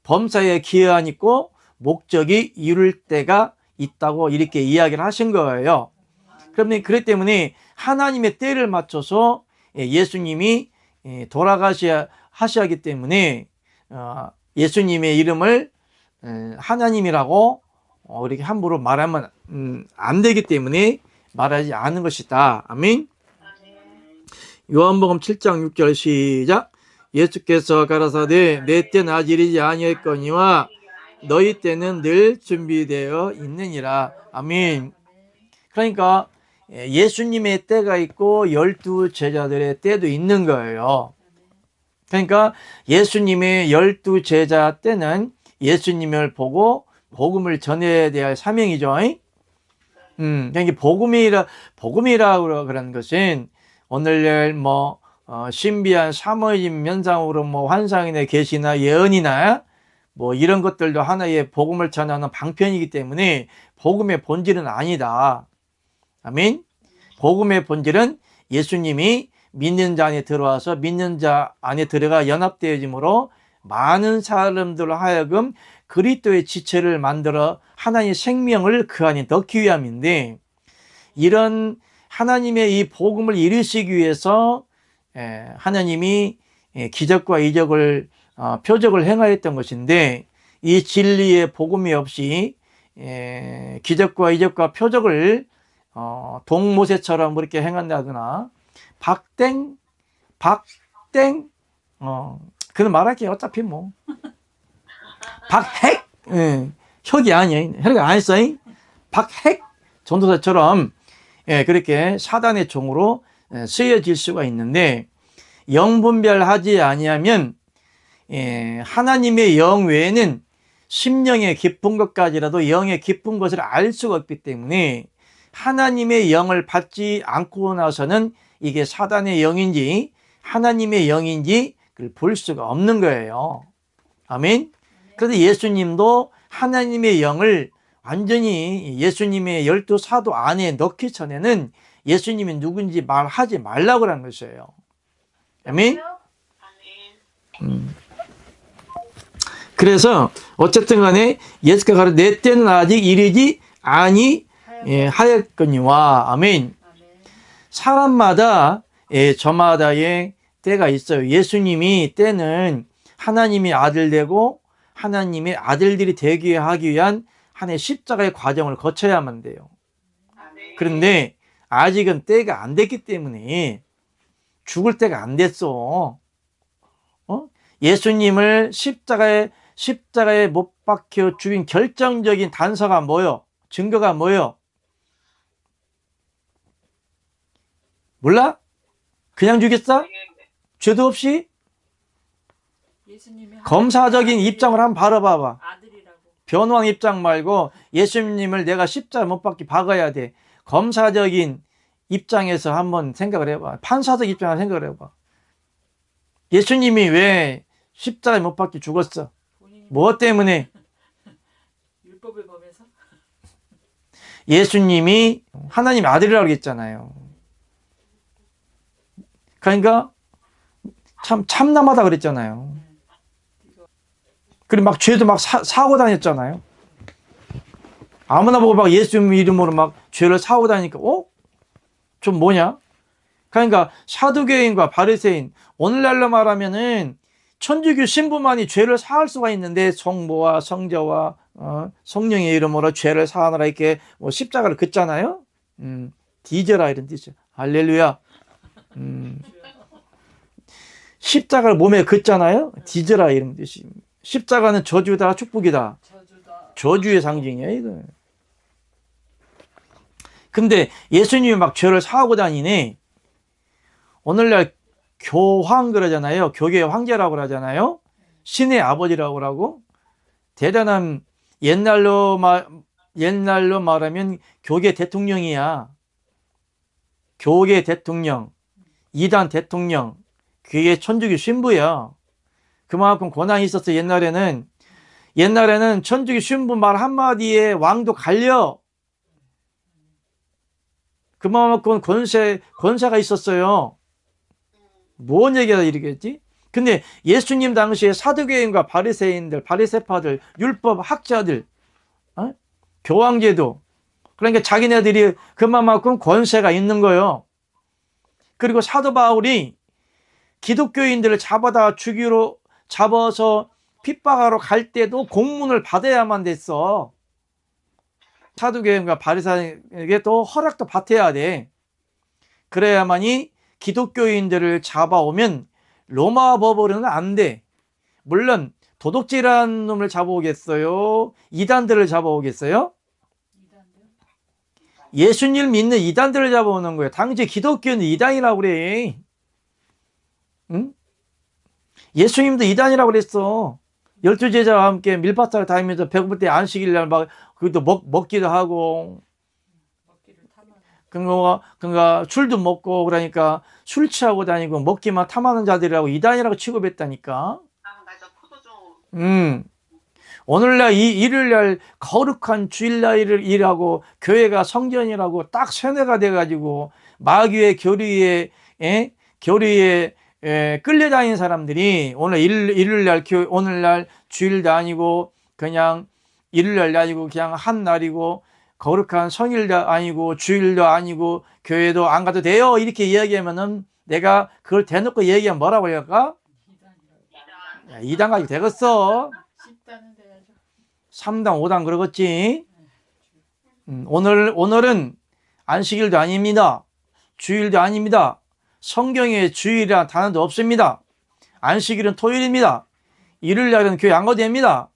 범사에 기여한 있고 목적이 이룰 때가 있다고 이렇게 이야기를 하신 거예요. 그러면 그렇기 때문에 하나님의 때를 맞춰서 예수님이 돌아가셔야 하기 때문에 예수님의 이름을 하나님이라고 이렇게 함부로 말하면 안 되기 때문에 말하지 않은 것이다. 아멘. 요한복음 7장 6절 시작. 예수께서 가라사대 내 때는 아직 이르지 아니하였거니와 너희 때는 늘 준비되어 있느니라. 아멘. 그러니까 예수님의 때가 있고 12 제자들의 때도 있는 거예요. 그러니까 예수님의 12 제자 때는 예수님을 보고 복음을 전해야 될 사명이죠. 그러니까 복음이라고 그러는 것은 오늘날 신비한 사모임 현상으로 환상이나 계시나 예언이나 이런 것들도 하나의 복음을 전하는 방편이기 때문에 복음의 본질은 아니다. 아멘. 복음의 본질은 예수님이 믿는 자 안에 들어와서 믿는 자 안에 들어가 연합되어짐으로 많은 사람들로 하여금 그리스도의 지체를 만들어 하나님의 생명을 그 안에 넣기 위함인데, 이런 하나님의 이 복음을 이루시기 위해서 하나님이 기적과 이적을 표적을 행하였던 것인데, 이 진리의 복음이 없이 기적과 이적과 표적을 동모세처럼 그렇게 행한다거나 박땡 그는 말할게요. 어차피 박핵 혁이 아니에요. 혁이 안 했어요. 박핵 전도사처럼 그렇게 사단의 종으로 쓰여질 수가 있는데, 영분별하지 아니하면 하나님의 영 외에는 심령의 깊은 것까지라도 영의 깊은 것을 알 수가 없기 때문에 하나님의 영을 받지 않고 나서는 이게 사단의 영인지 하나님의 영인지 그걸 볼 수가 없는 거예요. 아멘. 그래서 예수님도 하나님의 영을 완전히 예수님의 12 사도 안에 넣기 전에는 예수님이 누군지 말하지 말라고 하는 것이에요. 아멘. 그래서 어쨌든 간에 예수가 가로 내 때는 아직 이르지 아니하였거니와. 아멘. 사람마다 저마다의 때가 있어요. 예수님이 때는 하나님의 아들 되고 하나님의 아들들이 되게 하기 위한 하나의 십자가의 과정을 거쳐야만 돼요. 그런데 아직은 때가 안 됐기 때문에 죽을 때가 안 됐어. 예수님을 십자가에 못 박혀 죽인 결정적인 단서가 뭐요? 증거가 뭐요? 몰라? 그냥 죽였어? 죄도 없이? 검사적인 입장을 한번 바라봐봐. 변호한 입장 말고 예수님을 내가 십자가 못 박기 박아야 돼. 검사적인 입장에서 한번 생각을 해봐. 판사적 입장에서 생각을 해봐. 예수님이 왜 십자가에 못 박기 죽었어? 뭐 때문에? 율법을 범해서? 예수님이 하나님의 아들이라고 했잖아요. 그러니까 참 참남하다 그랬잖아요. 그리고 막 죄도 막 사고 다녔잖아요. 아무나 보고 막 예수 이름으로 막 죄를 사고 다니니까 좀 뭐냐? 그러니까 사두개인과 바리새인, 오늘날로 말하면은 천주교 신부만이 죄를 사할 수가 있는데 성모와 성자와 성령의 이름으로 죄를 사하느라 이렇게 뭐 십자가를 긋잖아요. 뒤져라 이런 뜻이죠. 할렐루야. 십자가를 몸에 긋잖아요. 뒤져라 이런 뜻이. 십자가는 저주다 축복이다. 저주의 상징이에요 이거. 근데 예수님이 막 죄를 사하고 다니네. 오늘날 교황 그러잖아요. 교계의 황제라고 그러잖아요. 신의 아버지라고 그러고. 대단한 옛날로 말하면 교계 대통령이야. 교계 대통령, 이단 대통령, 그게 천주교 신부야. 그만큼 권한이 있었어. 옛날에는 천주교 신부 말 한마디에 왕도 갈려. 그만큼 권세가 있었어요. 뭔 얘기가 이러겠지? 근데 예수님 당시에 사두개인과 바리새인들, 바리새파들, 율법 학자들, 교황제도, 그러니까 자기네들이 그만큼 권세가 있는 거예요. 그리고 사도 바울이 기독교인들을 잡아서 핍박하러 갈 때도 공문을 받아야만 됐어. 사두개인과 바리새인에게 또 허락도 받아야 돼. 그래야만이 기독교인들을 잡아오면 로마 법으로는 안 돼. 물론 도둑질한 놈을 잡아오겠어요? 이단들을 잡아오겠어요? 예수님 믿는 이단들을 잡아오는 거예요. 당시 기독교는 이단이라고 그래. 응? 예수님도 이단이라고 그랬어. 12제자와 함께 밀밭을 다니면서 배고플 때 안식일 날 막 그것도 먹기도 하고, 그러니까 술도 먹고, 그러니까 술 취하고 다니고 먹기만 탐하는 자들이라고 이단이라고 취급했다니까. 맞아. 포도주. 오늘날 일요일날 거룩한 주일날을 일하고 교회가 성전이라고 딱 세뇌가 돼가지고 마귀의 교리에 끌려다니는 사람들이 오늘날 주일도 아니고 그냥 일요일날도 아니고 그냥 한 날이고 거룩한 성일도 아니고 주일도 아니고 교회도 안 가도 돼요 이렇게 이야기하면은 내가 그걸 대놓고 얘기하면 뭐라고 할까? 이단 가지고 되겠어. 3당 5당 그러겠지. 오늘은 안식일도 아닙니다. 주일도 아닙니다. 성경에 주일이라는 단어도 없습니다. 안식일은 토요일입니다. 일요일날은 교회 안 가도 됩니다.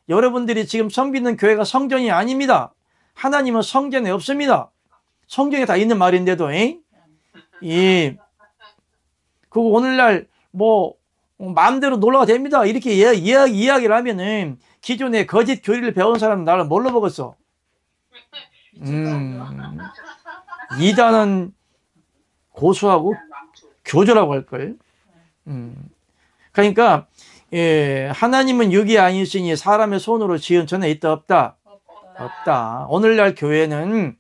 여러분들이 지금 섬기는 교회가 성전이 아닙니다. 하나님은 성전에 없습니다. 성경에 다 있는 말인데도 그리고 오늘날 마음대로 놀러가 됩니다. 이렇게 이야기를 하면은 기존에 거짓 교리를 배운 사람은 나를 뭘로 먹었어? 이단은 고수하고 교조라고 할걸. 그러니까 하나님은 육이 아니시니 사람의 손으로 지은 전에 있다 없다? 없다. 오늘날 교회는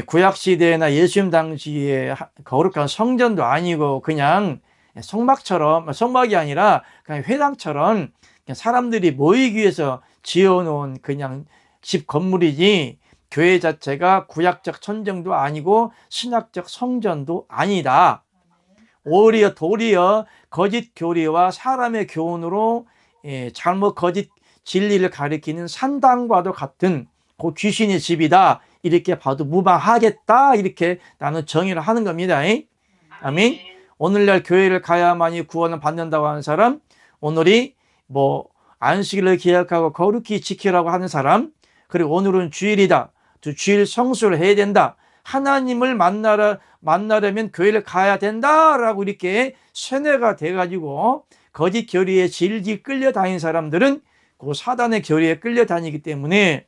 구약시대나 예수님 당시에 거룩한 성전도 아니고 그냥 성막이 아니라 그냥 회당처럼 그냥 사람들이 모이기 위해서 지어놓은 그냥 집 건물이지 교회 자체가 구약적 천정도 아니고 신학적 성전도 아니다. 오히려 도리어 거짓 교리와 사람의 교훈으로 잘못 거짓 진리를 가리키는 산당과도 같은 그 귀신의 집이다. 이렇게 봐도 무방하겠다. 이렇게 나는 정의를 하는 겁니다. 아멘. 오늘날 교회를 가야만이 구원을 받는다고 하는 사람, 오늘이 안식일을 기약하고 거룩히 지키라고 하는 사람, 그리고 오늘은 주일이다. 주일 성수를 해야 된다. 하나님을 만나려면 교회를 가야 된다라고 이렇게 세뇌가 돼가지고 거짓 교리에 질질 끌려다니는 사람들은 그 사단의 교리에 끌려다니기 때문에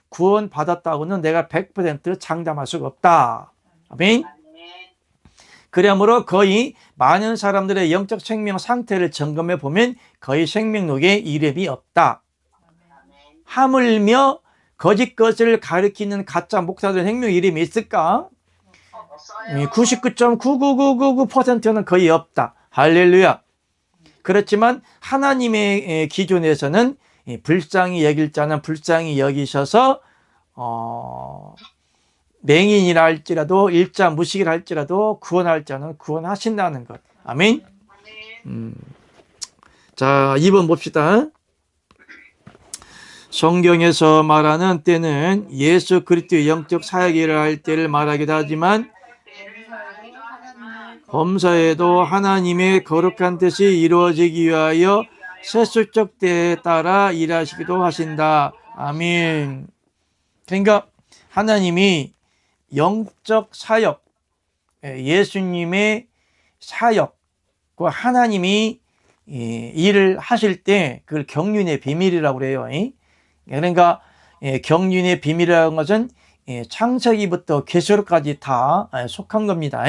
구원 받았다고는 내가 100% 장담할 수가 없다. 아멘. 그러므로 거의 많은 사람들의 영적 생명 상태를 점검해 보면 거의 생명록에 이름이 없다. 하물며 거짓 것을 가리키는 가짜 목사들 생명 이름이 있을까? 99.99999%는 거의 없다. 할렐루야. 그렇지만 하나님의 기준에서는 불쌍히 여길 자는 불쌍히 여기셔서 맹인이라 할지라도 일자 무식이라 할지라도 구원할 자는 구원하신다는 것. 아멘. 자, 2번 봅시다. 성경에서 말하는 때는 예수 그리스도의 영적 사역을 할 때를 말하기도 하지만 범사에도 하나님의 거룩한 뜻이 이루어지기 위하여 세수적 때에 따라 일하시기도 하신다. 아멘. 그러니까 하나님이 영적 사역, 예수님의 사역, 그 하나님이 일을 하실 때 그걸 경륜의 비밀이라고 그래요. 그러니까 경륜의 비밀이라는 것은 창세기부터 계시록까지 다 속한 겁니다.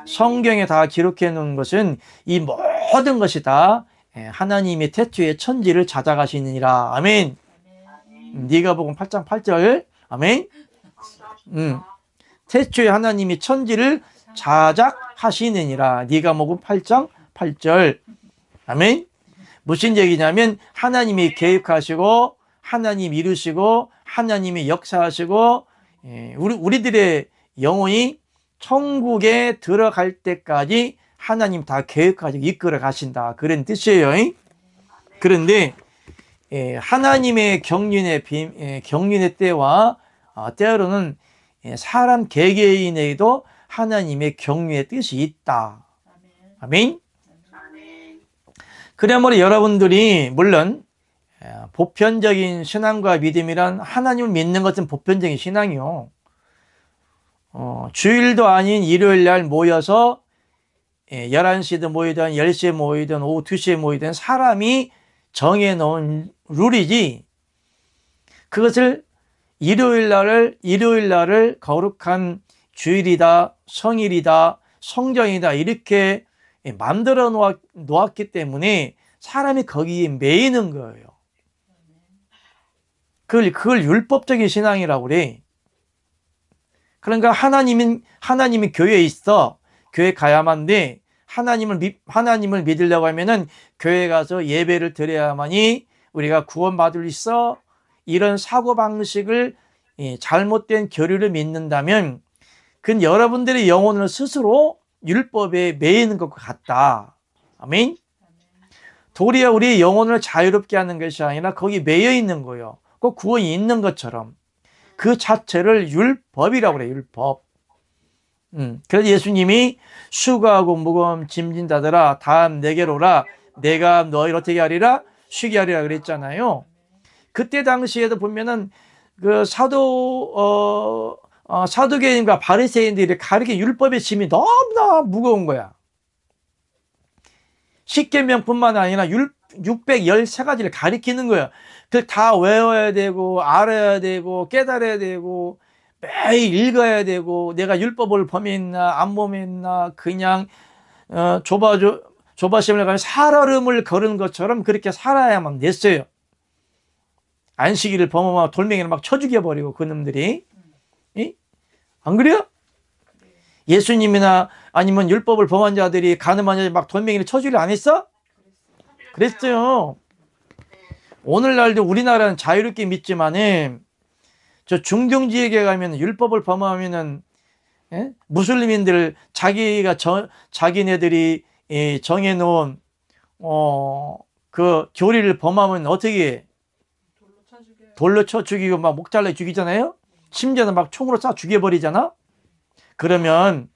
성경에 다 기록해 놓은 것은 이 모든 것이 다 하나님의 태초의 천지를 찾아가시느니라. 아멘. 네가 복음 8장 8절. 아멘. 태초에 하나님이 천지를 자작하시느니라. 네가 복음 8장 8절. 아멘. 무슨 얘기냐면 하나님이 계획하시고 하나님 이루시고 하나님이 역사하시고 우리들의 영혼이 천국에 들어갈 때까지 하나님 다 계획하시고 이끌어 가신다. 그런 뜻이에요. 그런데 하나님의 경륜의 때와 때로는 사람 개개인에게도 하나님의 경륜의 뜻이 있다. 아멘. 그러므로 여러분들이 물론 보편적인 신앙과 믿음이란 하나님을 믿는 것은 보편적인 신앙이요. 주일도 아닌 일요일 날 모여서 11시든 모이든 10시에 모이든 오후 2시에 모이든 사람이 정해놓은 룰이지, 그것을 일요일 날을 거룩한 주일이다, 성일이다, 성정이다 이렇게 만들어 놓았기 때문에 사람이 거기에 매이는 거예요. 그걸 율법적인 신앙이라고 그래. 그러니까 하나님이 교회에 있어. 교회 가야만 돼. 하나님을 믿으려고 하면은 교회 가서 예배를 드려야만이 우리가 구원받을 수 있어. 이런 사고방식을 잘못된 교리를 믿는다면 그건 여러분들의 영혼을 스스로 율법에 매이는 것과 같다. 아멘. 도리어 우리의 영혼을 자유롭게 하는 것이 아니라 거기 매여 있는 거예요. 꼭 구원이 있는 것처럼 그 자체를 율법이라고 그래요. 율법. 그래서 예수님이 수고하고 무거운 짐진 자들아 다음 내게로 오라. 내가 너희를 어떻게 하리라? 쉬게 하리라 그랬잖아요. 그때 당시에도 보면은 그 사두개인과 바리새인들이 가르친 율법의 짐이 너무나 무거운 거야. 십계명뿐만 아니라 613가지를 가리키는 거야. 그걸 다 외워야 되고 알아야 되고 깨달아야 되고 매일 읽어야 되고, 내가 율법을 범했나 안 범했나 그냥 조바심을 가면 살얼음을 걸은 것처럼 그렇게 살아야만 됐어요. 안식일을 범하면 돌멩이를 막 쳐 죽여버리고 그놈들이. 안 그래요? 예수님이나 아니면 율법을 범한 자들이 가늠한 자들이 막 돌멩이를 쳐주려 안 했어? 그랬어요. 오늘날도 우리나라는 자유롭게 믿지만은 저 중동 지역에 가면 율법을 범하면은 무슬림인들 자기네들이 정해놓은 그 교리를 범하면 어떻게 해? 돌로 쳐 죽이고 막 목 잘라 죽이잖아요. 심지어는 막 총으로 쏴 죽여버리잖아. 그러면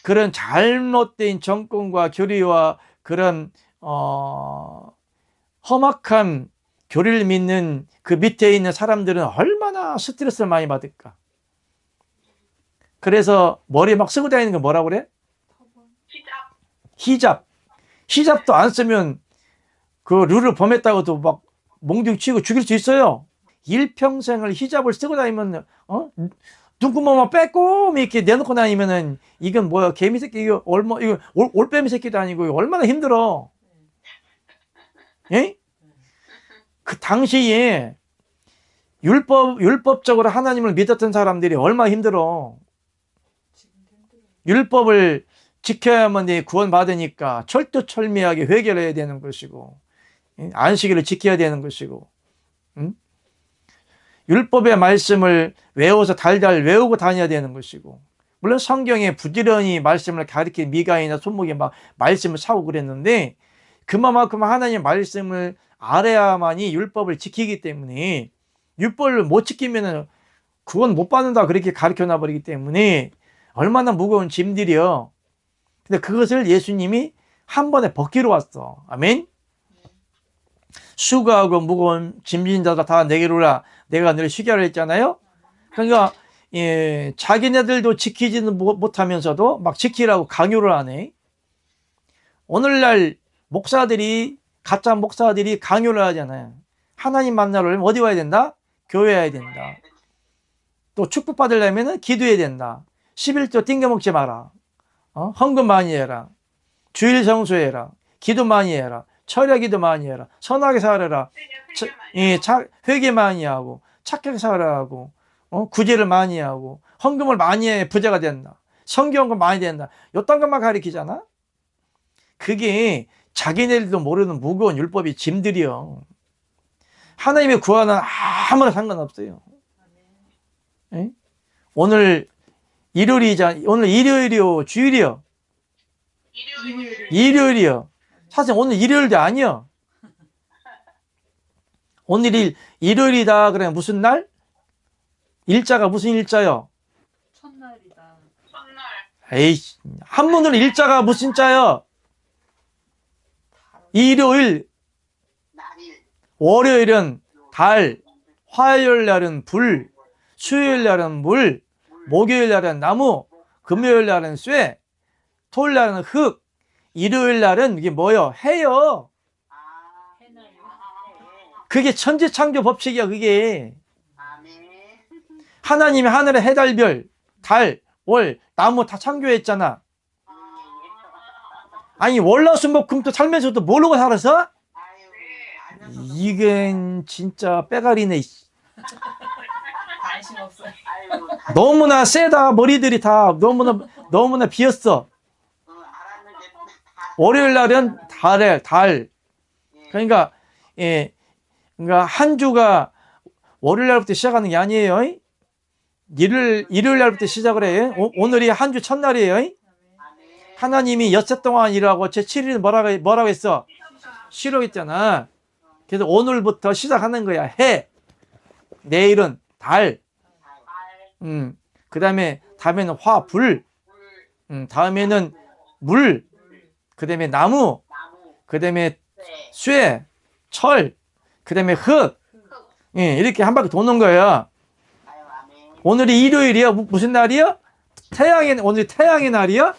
그런 잘못된 정권과 교리와 그런 험악한 교리를 믿는 그 밑에 있는 사람들은 얼마나 스트레스를 많이 받을까. 그래서 머리에 막 쓰고 다니는 거 뭐라고 그래? 히잡도 안 쓰면 그 룰을 범했다고도 막 몽둥 치고 죽일 수 있어요. 일평생을 히잡을 쓰고 다니면 눈구멍만 빼꼼 이렇게 내놓고 다니면은 이건 뭐야, 개미 새끼, 이거 올빼미 새끼도 아니고 얼마나 힘들어. 예? 그 당시에 율법적으로 하나님을 믿었던 사람들이 얼마나 힘들어. 율법을 지켜야만 내 구원받으니까 철두철미하게 회개를 해야 되는 것이고, 안식일을 지켜야 되는 것이고, 율법의 말씀을 외워서 달달 외우고 다녀야 되는 것이고, 물론 성경에 부지런히 말씀을 가르친 미가이나 손목에 막 말씀을 사고 그랬는데, 그만큼 하나님의 말씀을 알아야만이 율법을 지키기 때문에, 율법을 못 지키면은 그건 못 받는다 그렇게 가르쳐 놔버리기 때문에 얼마나 무거운 짐들이요. 근데 그것을 예수님이 한 번에 벗기러 왔어. 아멘. 수고하고 무거운 짐진 자들 다 내게로 오라, 내가 너를 쉬게 하라 했잖아요. 그러니까 자기네들도 지키지는 못하면서도 막 지키라고 강요를 하네. 오늘날 목사들이, 가짜 목사들이 강요를 하잖아요. 하나님 만나러 어디 와야 된다? 교회 와야 된다. 또 축복 받으려면 기도해야 된다. 11조 띵겨먹지 마라. 헌금 많이 해라. 주일 성수해라. 기도 많이 해라. 철야 기도 많이 해라. 선하게 살아라. 회개 많이 하고 착하게 살아하고 구제를 많이 하고 헌금을 많이 해 부자가 된다. 성경을 많이 된다. 이딴 것만 가르치잖아. 그게 자기네들도 모르는 무거운 율법이 짐들이요. 하나님의 구원은 아무나 상관없어요. 에? 오늘 일요일이요, 주일이요? 일요일이요. 사실 오늘 일요일도 아니요. 오늘이 일요일이다 그러면 무슨 날? 일자가 무슨 일자요? 첫날이다. 에이, 한문으로 일자가 무슨 자요? 일요일, 월요일은 달, 화요일 날은 불, 수요일 날은 물, 목요일 날은 나무, 금요일 날은 쇠, 토요일 날은 흙, 일요일 날은 이게 뭐요? 해요. 그게 천지창조 법칙이야, 그게. 하나님이 하늘에 해, 달, 별, 달, 월, 나무 다 창조했잖아. 아니, 월화수목금토 살면서도 모르고 살아서? 이건 진짜 빼가리네. 관심 없어요. 너무나 세다. 머리들이 다 너무나 비었어. 월요일 날은 달. 그러니까 그러니까 한 주가 월요일 날부터 시작하는 게 아니에요. 일요일 날부터 시작을 해. 오늘이 한 주 첫날이에요. 하나님이 엿새 동안 일하고 제 7일은 뭐라고 했어? 쉬라했잖아. 그래서 오늘부터 시작하는 거야. 해. 내일은 달. 그 다음에는 화, 불. 다음에는 물. 그 다음에 나무. 그 다음에 쇠, 철. 그 다음에 흙. 이렇게 한 바퀴 도는 거야. 오늘이 일요일이야. 무슨 날이야? 오늘이 태양의 날이야?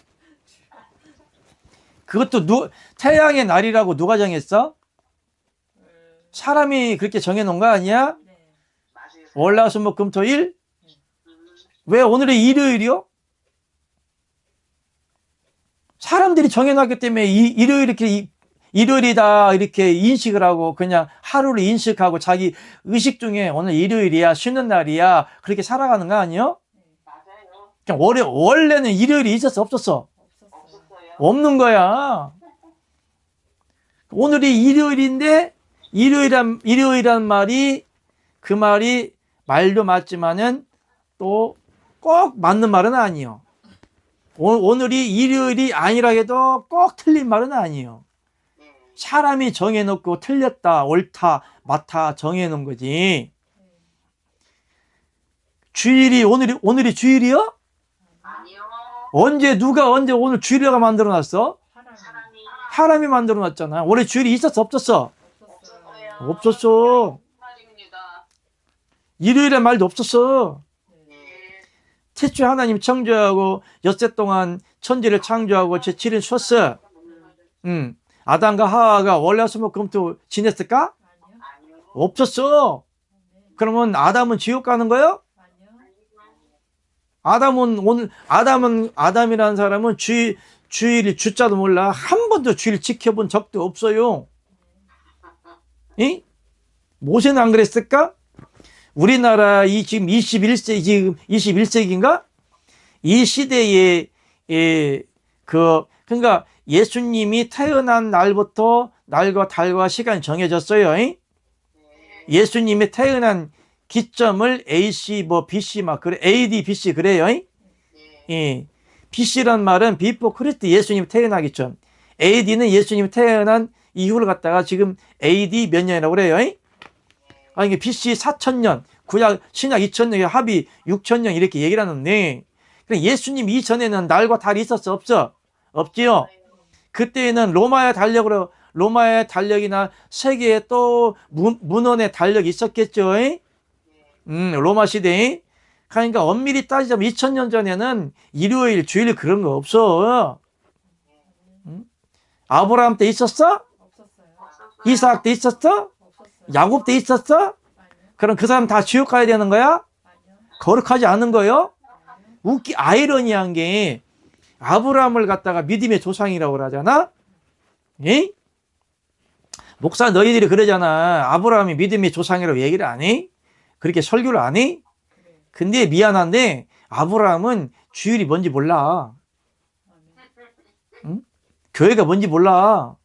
그것도 태양의 날이라고 누가 정했어? 사람이 그렇게 정해놓은 거 아니야? 월화수목금토일? 왜 오늘이 일요일이요? 사람들이 정해놨기 때문에 일요일이다 이렇게 인식을 하고 그냥 하루를 인식하고 자기 의식 중에 오늘 일요일이야, 쉬는 날이야 그렇게 살아가는 거 아니에요? 그냥 원래는 일요일이 있었어, 없었어? 없는 거야. 오늘이 일요일인데 일요일이란 말이 그 말이 말도 맞지만은 또 꼭 맞는 말은 아니에요. 오늘이 일요일이 아니라 해도 꼭 틀린 말은 아니에요. 사람이 정해놓고 틀렸다, 옳다, 맞다 정해놓은 거지. 주일이 오늘이 주일이요? 아니요. 누가 언제 오늘 주일이라고 만들어놨어? 사람이 만들어놨잖아. 원래 주일이 있었어, 없었어? 없었어. 일요일에 말도 없었어. 태초에 하나님 창조하고 엿새 동안 천지를 창조하고 제7일 쉬었어. 아담과 하와가 월화수목금토 지냈을까? 없었어. 그러면 아담은 지옥 가는 거예요? 아담이라는 사람은 주일이 주자도 몰라. 한 번도 주일 지켜본 적도 없어요. 모세는 안 그랬을까? 우리나라 지금 21세기인가? 이 시대에 그러니까 예수님이 태어난 날부터 날과 달과 시간이 정해졌어요. 잉? 예수님이 태어난 기점을 AC 뭐 BC 막 그래 AD BC 그래요. 잉? 예. BC란 말은 비포 크리스트 예수님 태어나기 전. AD는 예수님 태어난 이후를 갖다가 지금 AD 몇 년이라고 그래요. 잉? 아니 이게 BC 4,000년, 구약 신약 2,000년, 합이 6,000년 이렇게 얘기를 하는데 예수님 이전에는 날과 달이 있었어 없어? 없지요. 그때는 로마의 달력이나 세계에 또 문헌의 달력이 있었겠죠. 로마 시대에. 그러니까 엄밀히 따지자면 2000년 전에는 일요일, 주일 그런 거 없어. 아브라함 때 있었어? 없었어요. 이삭 때 있었어? 없었어요. 야곱 때 있었어? 아니요. 그럼 그 사람 다 지옥 가야 되는 거야? 아니요. 거룩하지 않은 거요? 아이러니한 게 아브라함을 갖다가 믿음의 조상이라고 그러잖아? 예? 목사 너희들이 그러잖아. 아브라함이 믿음의 조상이라고 얘기를 안 해? 그렇게 설교를 안 해? 근데 미안한데 아브라함은 주일이 뭔지 몰라. 응? 교회가 뭔지 몰라.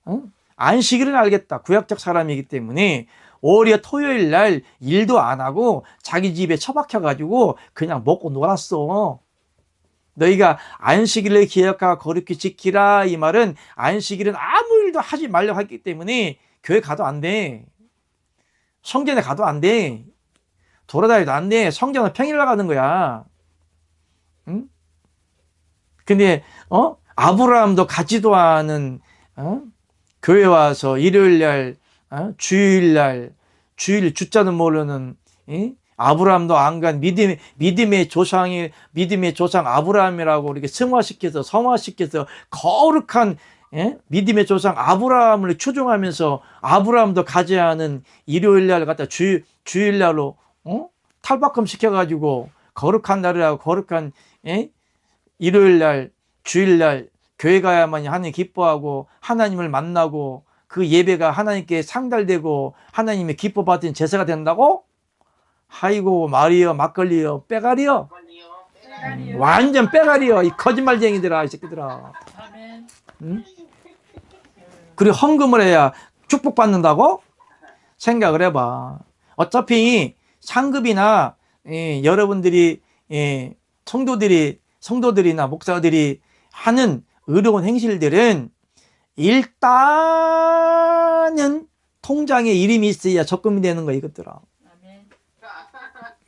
응? 안식일은 알겠다. 구약적 사람이기 때문에 오히려 토요일 날 일도 안 하고 자기 집에 처박혀가지고 그냥 먹고 놀았어. 너희가 안식일을 기억하고 거룩히 지키라 이 말은 안식일은 아무 일도 하지 말라고 했기 때문에 교회 가도 안 돼. 성전에 가도 안 돼. 돌아다니도 안 돼. 성전은 평일 나가는 거야. 응? 근데 아브라함도 가지도 않은 교회 와서 일요일 날 주일 날 주일 주자는 모르는 아브라함도 안 간 믿음의 조상 아브라함이라고 이렇게 성화시켜서 거룩한 믿음의 조상 아브라함을 추종하면서 아브라함도 가지 않은 일요일 날 갖다 주일 날로 탈바꿈 시켜가지고 거룩한 날이라고 거룩한 일요일 날 주일 날 교회 가야만 하나님 기뻐하고 하나님을 만나고 그 예배가 하나님께 상달되고 하나님의 기뻐 받은 제사가 된다고? 아이고 말이여 막걸리여 빼가리여 완전 빼가리여 이 거짓말쟁이들아 이 새끼들아. 아멘. 응? 그리고 헌금을 해야 축복받는다고? 생각을 해봐. 어차피 상급이나 여러분들이 성도들이나 목사들이 하는 의로운 행실들은 일단은 통장에 이름이 있어야 적금이 되는 거야 이것들아.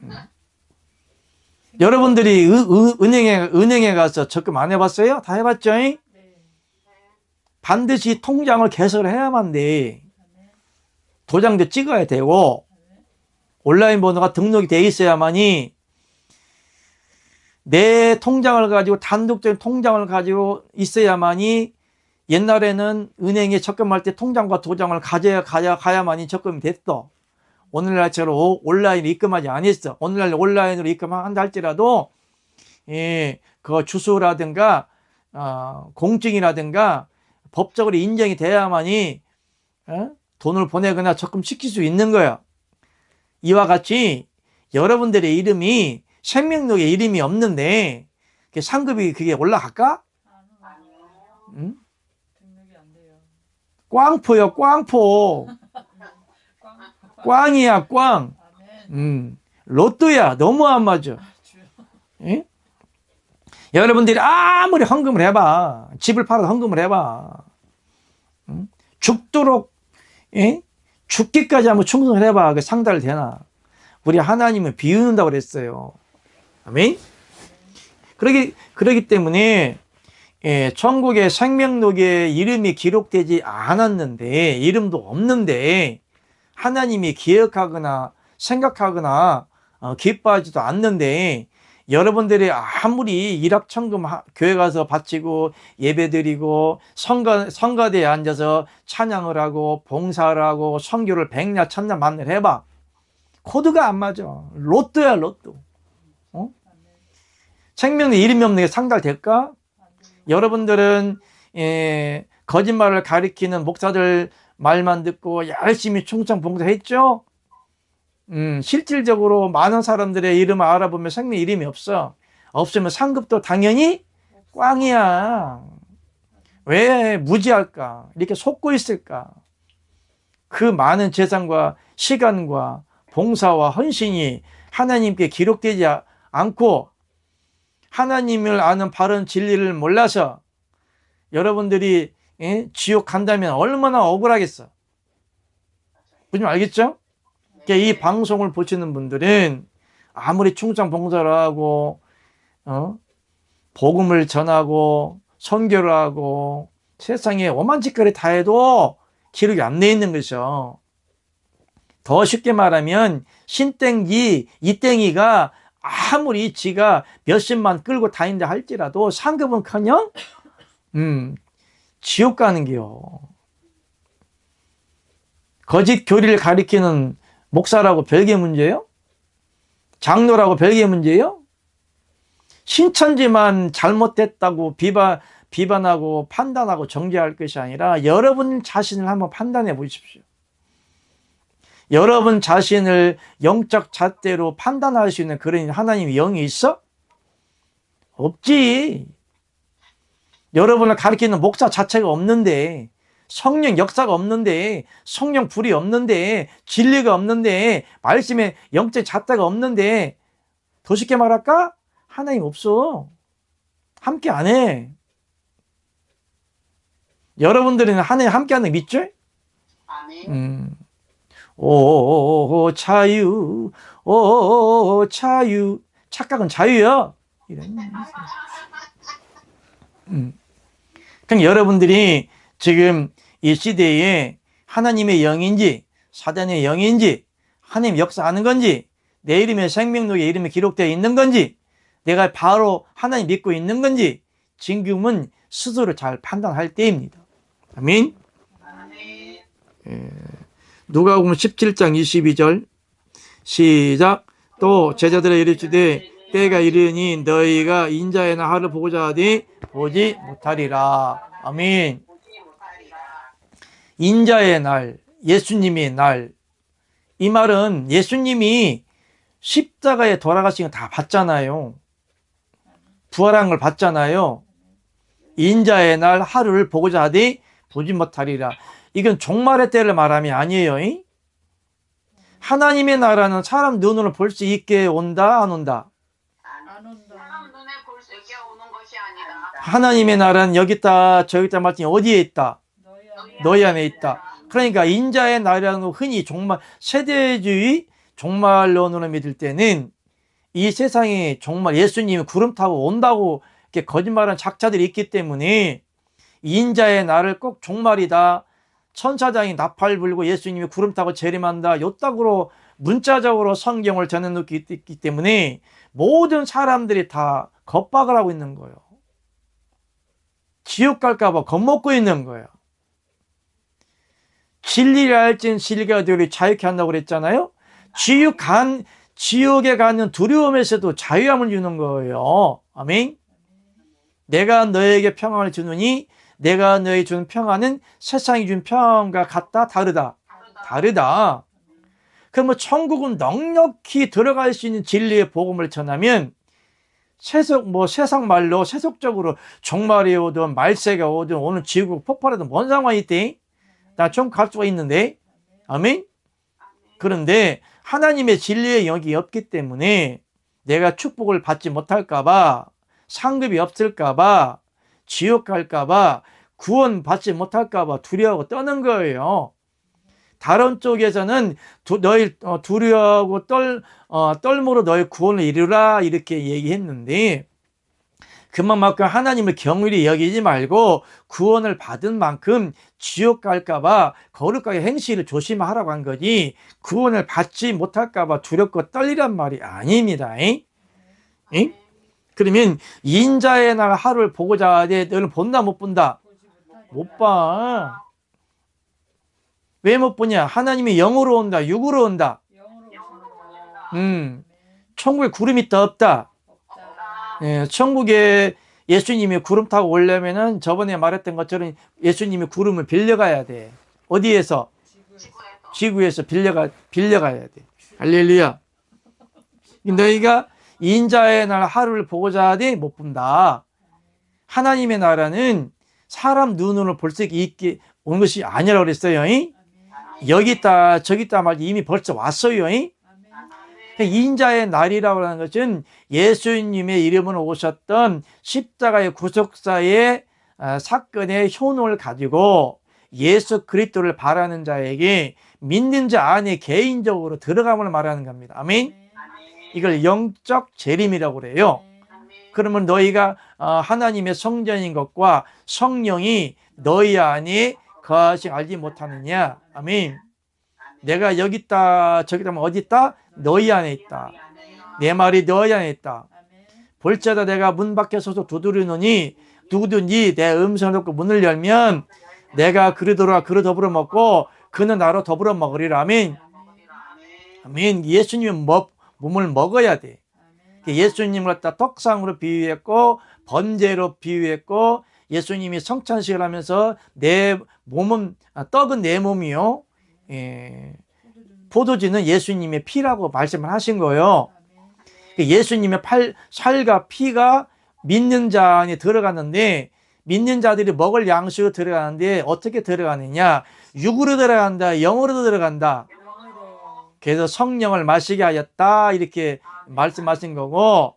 아멘. 여러분들이 은행에 가서 적금 안 해봤어요? 다 해봤죠? 네. 반드시 통장을 개설을 해야만 돼. 아멘. 도장도 찍어야 되고 온라인 번호가 등록이 돼 있어야만이 내 통장을 가지고 단독적인 통장을 가지고 있어야만이 옛날에는 은행에 적금할 때 통장과 도장을 가야만이 적금이 됐어. 오늘날처럼 온라인으로 입금하지 않았어. 오늘날 온라인으로 입금한다 할지라도 그 주소라든가 공증이라든가 법적으로 인정이 돼야만이 돈을 보내거나 적금시킬 수 있는 거야. 이와 같이 여러분들의 이름이 생명록에 이름이 없는데 상급이 그게 올라갈까? 응? 등록이 안 돼요. 꽝포요 꽝포. 꽝이야 꽝. 아멘. 로또야 너무 안 맞아. 주여. 예? 여러분들이 아무리 헌금을 해봐 집을 팔아서 헌금을 해봐 죽도록 죽기까지 한번 충성을 해봐 그 상달이 되나? 우리 하나님은 비웃는다고 그랬어요. 아멘. 그러기 때문에 천국의 생명록에 이름이 기록되지 않았는데 이름도 없는데 하나님이 기억하거나 생각하거나 기뻐하지도 않는데 여러분들이 아무리 일확천금 교회 가서 바치고 예배드리고 성가대에 앉아서 찬양을 하고 봉사를 하고 선교를 백냐 천냐 만날 해봐. 코드가 안 맞아. 로또야 로또. 생명에 이름이 없는 게 상달될까? 여러분들은 거짓말을 가리키는 목사들 말만 듣고 열심히 충성 봉사했죠? 실질적으로 많은 사람들의 이름을 알아보면 생명 이름이 없어. 없으면 상급도 당연히 꽝이야. 왜 무지할까? 이렇게 속고 있을까? 그 많은 재산과 시간과 봉사와 헌신이 하나님께 기록되지 않고 하나님을 아는 바른 진리를 몰라서 여러분들이 지옥 간다면 얼마나 억울하겠어. 무슨 말 알겠죠? 그러니까 이 방송을 보시는 분들은 아무리 충성 봉사를 하고 복음을 전하고 선교를 하고 세상에 오만 짓거리 다 해도 기록이 안 돼 있는 것이죠. 더 쉽게 말하면 신땡기 이땡이가 아무리 지가 몇십만 끌고 다닌다 할지라도 상급은커녕 지옥 가는 게요. 거짓 교리를 가리키는 목사라고 별개 문제예요? 장로라고 별개 문제예요? 신천지만 잘못됐다고 비판하고 판단하고 정죄할 것이 아니라 여러분 자신을 한번 판단해 보십시오. 여러분 자신을 영적 잣대로 판단할 수 있는 그런 하나님의 영이 있어? 없지. 여러분을 가리키는 목사 자체가 없는데, 성령 역사가 없는데, 성령 불이 없는데, 진리가 없는데, 말씀에 영적 잣대가 없는데, 더 쉽게 말할까? 하나님 없어. 함께 안 해. 여러분들은 하나님 함께 하는 거 믿죠? 아멘. 오 자유, 오 자유. 착각은 자유야. 이런. 그럼 여러분들이 지금 이 시대에 하나님의 영인지 사단의 영인지 하나님 역사하는 건지 내 이름의 생명록에 이름이 기록되어 있는 건지 내가 바로 하나님 믿고 있는 건지 지금은 스스로 잘 판단할 때입니다. 아멘. 누가복음 17장 22절 시작. 또 제자들의 이르시되 때가 이르니 너희가 인자의 날을 보고자 하되 보지 못하리라. 아멘. 인자의 날, 예수님의 날. 이 말은 예수님이 십자가에 돌아가신 거 다 봤잖아요. 부활한 걸 봤잖아요. 인자의 날 하루를 보고자 하되 보지 못하리라. 이건 종말의 때를 말함이 아니에요. 하나님의 나라는 사람 눈으로 볼 수 있게 온다, 안 온다? 안 온다. 사람 눈에 볼 수 있게 오는 것이 아니다. 하나님의 나라는 여기 있다, 저기 있다 말더니 어디에 있다? 너희 안에 있다. 그러니까 인자의 나라는 흔히 종말, 세대주의 종말론으로 믿을 때는 이 세상에 정말 예수님이 구름 타고 온다고 이렇게 거짓말하는 작자들이 있기 때문에 인자의 날을 꼭 종말이다. 천사장이 나팔 불고 예수님이 구름 타고 재림한다. 요따구로 문자적으로 성경을 전해놓기 있기 때문에 모든 사람들이 다 겁박을 하고 있는 거예요. 지옥 갈까봐 겁먹고 있는 거예요. 진리를 알진 진리가 되리 자유케 한다고 그랬잖아요. 지옥에 가는 두려움에서도 자유함을 주는 거예요. 아멘. 내가 너에게 평안을 주느니 내가 너에게 준 평안은 세상이 준 평안과 같다, 다르다. 다르다. 그럼 뭐 천국은 넉넉히 들어갈 수 있는 진리의 복음을 전하면 세상 말로 세속적으로 종말이 오든 말세가 오든 오늘 지구가 폭발하든 뭔 상관이 있대? 나 천국 갈 수가 있는데. 아멘. 그런데 하나님의 진리의 영이 없기 때문에 내가 축복을 받지 못할까봐, 상급이 없을까봐, 지옥 갈까봐, 구원 받지 못할까봐 두려워하고 떠는 거예요. 다른 쪽에서는 너희 두려워하고 떨므로 너희 구원을 이루라 이렇게 얘기했는데 그만큼 하나님을 경휼히 여기지 말고 구원을 받은 만큼 지옥 갈까봐 거룩하게 행실을 조심하라고 한 거지 구원을 받지 못할까봐 두렵고 떨리란 말이 아닙니다. 그러면 인자의 날 하루를 보고자 하되 너는 본다 못 본다? 못 봐. 왜 못 보냐? 하나님이 영으로 온다, 육으로 온다. 천국에 구름이 있다 없다? 예, 천국에 예수님이 구름 타고 오려면은 저번에 말했던 것처럼 예수님이 구름을 빌려가야 돼. 어디에서? 지구에서 빌려가야 돼. 할렐루야. 너희가 인자의 날 하루를 보고자 하되 못 본다. 하나님의 나라는 사람 눈으로 볼 수 있게 온 것이 아니라고 그랬어요. 아멘. 여기 있다 저기 있다 말 이미 벌써 왔어요. 아멘. 인자의 날이라고 하는 것은 예수님의 이름으로 오셨던 십자가의 구속사의 사건의 효능을 가지고 예수 그리스도를 바라는 자에게 믿는 자 안에 개인적으로 들어감을 말하는 겁니다. 아멘. 이걸 영적 재림이라고 그래요. 그러면 너희가 하나님의 성전인 것과 성령이 너희 안에 거하시 알지 못하느냐. 아멘. 내가 여기 있다 저기 있다 어디 있다? 너희 안에 있다. 내 말이 너희 안에 있다. 볼지어다 내가 문 밖에 서서 두드리노니 누구든지 내 음성을 듣고 문을 열면 내가 그리도록 그로 더불어 먹고 그는 나로 더불어 먹으리라. 아멘. 아멘. 예수님은 몸을 먹어야 돼. 예수님을 갖다 떡상으로 비유했고 번제로 비유했고 예수님이 성찬식을 하면서 내 몸은 떡은 내 몸이요. 포도주는 예수님의 피라고 말씀을 하신 거예요. 예수님의 살과 피가 믿는 자 안에 들어갔는데 믿는 자들이 먹을 양식으로 들어가는데 어떻게 들어가느냐? 육으로 들어간다, 영으로 들어간다. 그래서 성령을 마시게 하였다 이렇게 말씀하신 거고,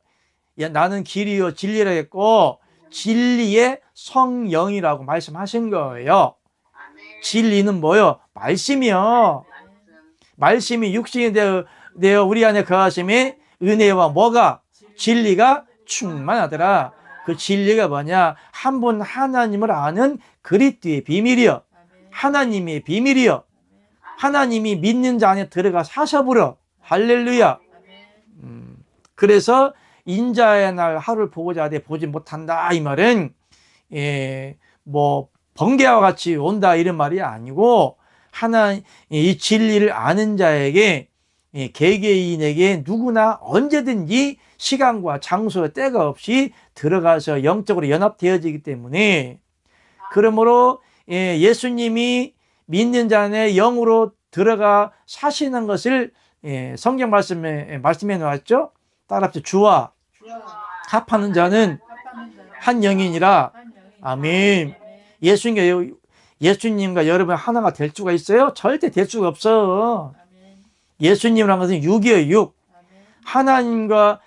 나는 길이요 진리라 했고 진리의 성령이라고 말씀하신 거예요. 진리는 뭐요? 말씀이요. 말씀이 육신이 되어 우리 안에 거하심에 은혜와 뭐가? 진리가 충만하더라. 그 진리가 뭐냐? 한 분 하나님을 아는 그리스도의 비밀이요. 하나님의 비밀이요. 하나님이 믿는 자 안에 들어가 사셔버려. 할렐루야. 그래서 인자의 날 하루를 보고자 하되 보지 못한다 이 말은 뭐 번개와 같이 온다 이런 말이 아니고 이 진리를 아는 자에게 개개인에게 누구나 언제든지 시간과 장소 때가 없이 들어가서 영적으로 연합되어지기 때문에 그러므로 예수님이 믿는 자 안에 영으로 들어가 사시는 것을 성경 말씀에 놓았죠. 따라합시다. 주와 합하는 자는 한 영이니라. 아멘. 예수님과 여러분 하나가 될 수가 있어요? 절대 될 수가 없어. 예수님이란 것은 육이에요. 육. 하나님과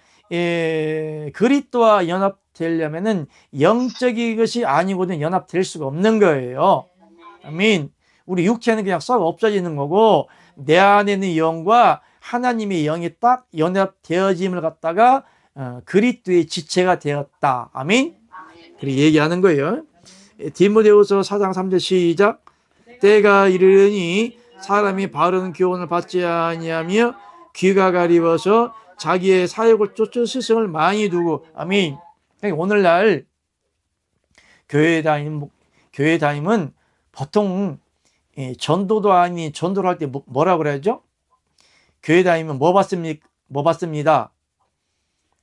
그리스도와 연합되려면은 영적인 것이 아니고는 연합될 수가 없는 거예요. 아멘. 우리 육체는 그냥 썩 없어지는 거고 내 안에 있는 영과 하나님의 영이 딱 연합되어짐을 갖다가 그리스도의 지체가 되었다. 아멘. 그렇게 얘기하는 거예요. 디모데후서 4장 3절 시작. 때가 이르니 사람이 바른 교훈을 받지 아니하며 귀가 가리워서 자기의 사욕을 쫓을 스승을 많이 두고. 아멘. 오늘날 교회 다니면 보통 전도도 아닌 전도를 할 때 뭐라고 그러죠? 교회 다니면 뭐 받습니다.